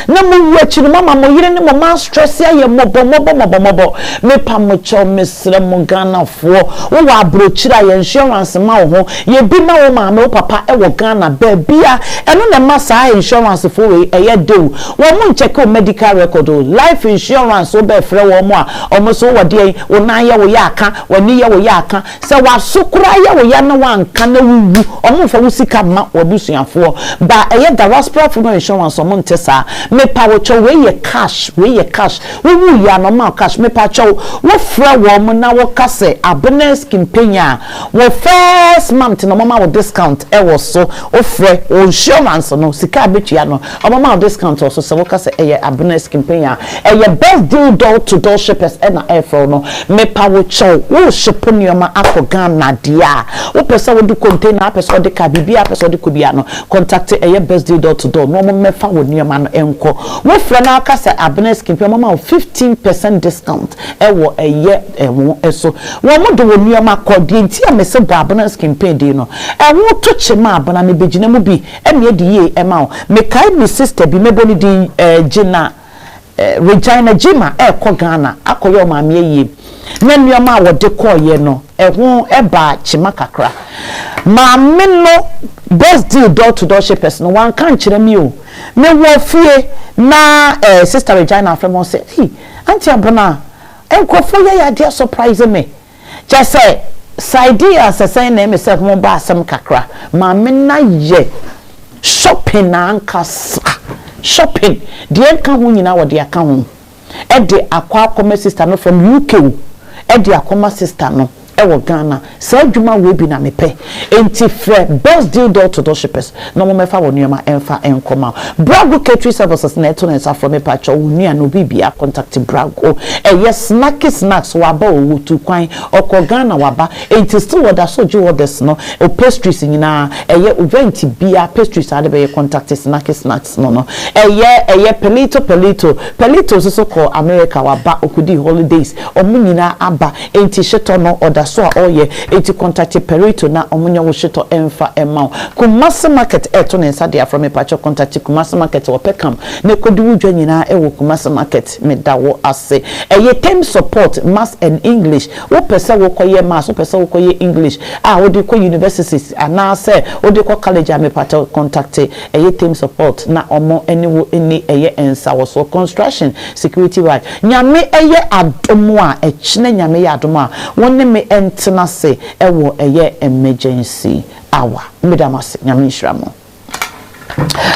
na mo wachi mama mo yire ne mo ma stress ya ye mobo me pa mo chow me sremo Ghana for wo wa brochira ye insurance ma wo ho ye bi ma wo ma me papa e wo Ghana ba bia eno na ma sa insurance for we eye do wo mo check o medical record o life insurance o be frɛ wo mo a o mo so wo de wo nan ye wo ya aka wo ni ye wo ya aka se wa sukura ye wo ya na wa nka na wuwu o mo fa wo sika ma wo busuafo ba eye da Raspa for no insurance o mo ntesa me pa wo cho we ye cash we wu ya no ma cash me pa cho wo frɛ wo mo na wo kase abonus campaign wo first month no mama wo discount e wo so wo frɛ wo insurance no sika betua no o mama wo discount also se wo kase eye abonus campaign eye best deal door to door shippers e na e frɛ no me pa wo cho wo ship nioma akogan na dia wo pesa wo du container pesa wo de ka bibia pesa wo de ko bia no contact eye best deal door to door no mo mefa wo nioma no enko wo frɛ na kase abonus campaign mama wo 15% discount e wo eye ewo eso wo mo do wo nioma kodi nti a mese bo abonus campaign di no e wo to chema abona me begina mu bi e me di ye e ma wo me kai me sister bi me boni di Gina Regina Jima ko Ghana akoyo ma me ye na nioma wo de koye no ho eba chima kakra ma me no best deal door to door shippers no wan kan kire mi o me wo fie na sister Regina from on say hey auntie abona enkofo ye ya dia surprise me just say side as say na me say mo ba asem kakra ma me na ye shopping na ankasa shopping de kan ho nyina wo de aka ho e de akwa sister no from UK e de akoma sister no ewo Ghana sa adwuma we bi na mepe enti frɛ best deal door to door shippers no mo mefa wo nioma emfa enkoma Brago catering services na to nsa from me pacho nua no bibia contact Brago yes snacks waba o tu kwan okɔ Ghana waba enti still order so ju orders no o pastries nyina event bia pastries ade be contact snacks no pelito so call America waba okudi holidays omu nyina aba enti sheto no order so oye eti contact Perito na omunya wo shito emfa emma Kumasi market eto ne nsa dia from me pacho contact Kumasi market wo pekam ne kodi wudwa nyina e wo Kumasi market me da wo ase eye term support maths and English wo pese wo koye maths wo pese wo koye English wo di ko universities ana se wo di ko college me pacho contact eye term support na omo eni wo eni eye ensa wo so construction security right nyame eye adomo a echine nyame ya adomo a wonne me entina se ewo eye emergency hour medamase nyame nhramo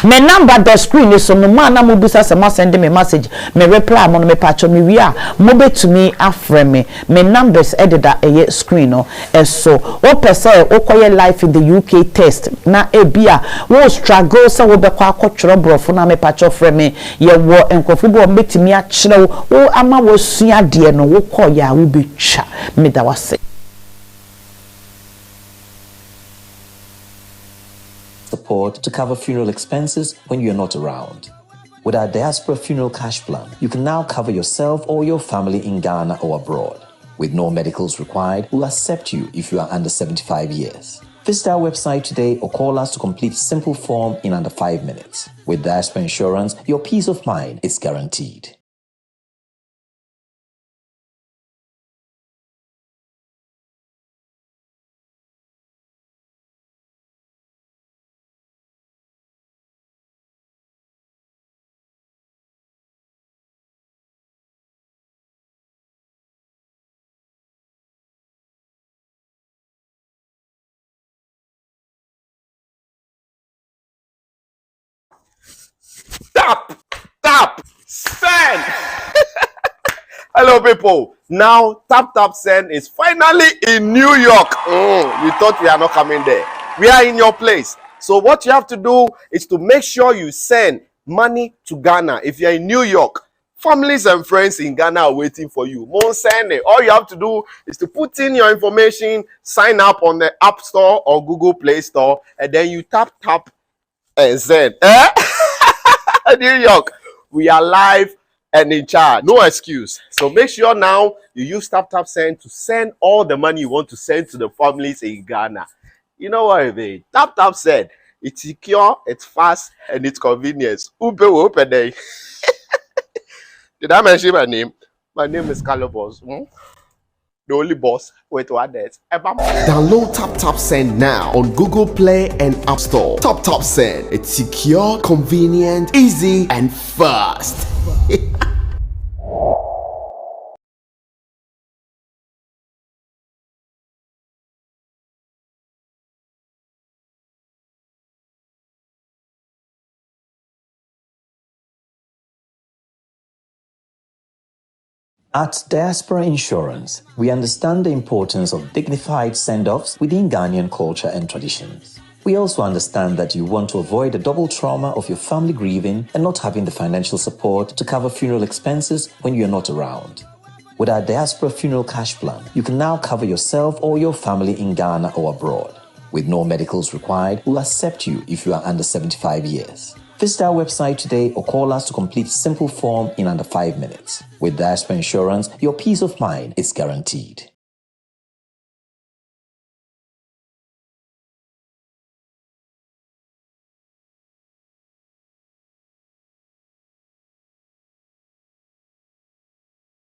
me number the screen is on no man na mo bisa se ma send me message me reply mo no me patcho me wi a mo betumi afre me numbers edida eye screen no eso wo pese wo koye life in the UK test na ebia wo struggle se wo be kwa akotworo brofo na me patcho frɛ me ye wo enkofo bo betumi a kyerɛ wo ama wo sua de no wo koye a wo betwa me da wase support to cover funeral expenses when you're not around. With our Diaspora Funeral Cash Plan, you can now cover yourself or your family in Ghana or abroad. With no medicals required, we'll accept you if you are under 75 years. Visit our website today or call us to complete a simple form in under 5 minutes. With Diaspora Insurance, your peace of mind is guaranteed. tap, send. Hello, people. Now, tap, send is finally in New York. You thought we are not coming there. We are in your place. So what you have to do is to make sure you send money to Ghana. If you're in New York, families and friends in Ghana are waiting for you. Send it. All you have to do is to put in your information, sign up on the App Store or Google Play Store, and then you tap, and send. New York, we are live and in charge. No excuse. So make sure now you use tap send to send all the money you want to send to the families in Ghana. You know what I mean? Tap send. It's secure, it's fast, and it's convenience. Open day. Did I mention my name? My name is Calabos. The only boss. Wait, what that? Download Tap Send now on Google Play and App Store. Tap Send. It's secure, convenient, easy, and fast. At Diaspora Insurance, we understand the importance of dignified send-offs within Ghanaian culture and traditions. We also understand that you want to avoid the double trauma of your family grieving and not having the financial support to cover funeral expenses when you're not around. With our Diaspora Funeral Cash Plan, you can now cover yourself or your family in Ghana or abroad. With no medicals required, we'll accept you if you are under 75 years. Visit our website today or call us to complete a simple form in under 5 minutes. With Diaspora Insurance, your peace of mind is guaranteed.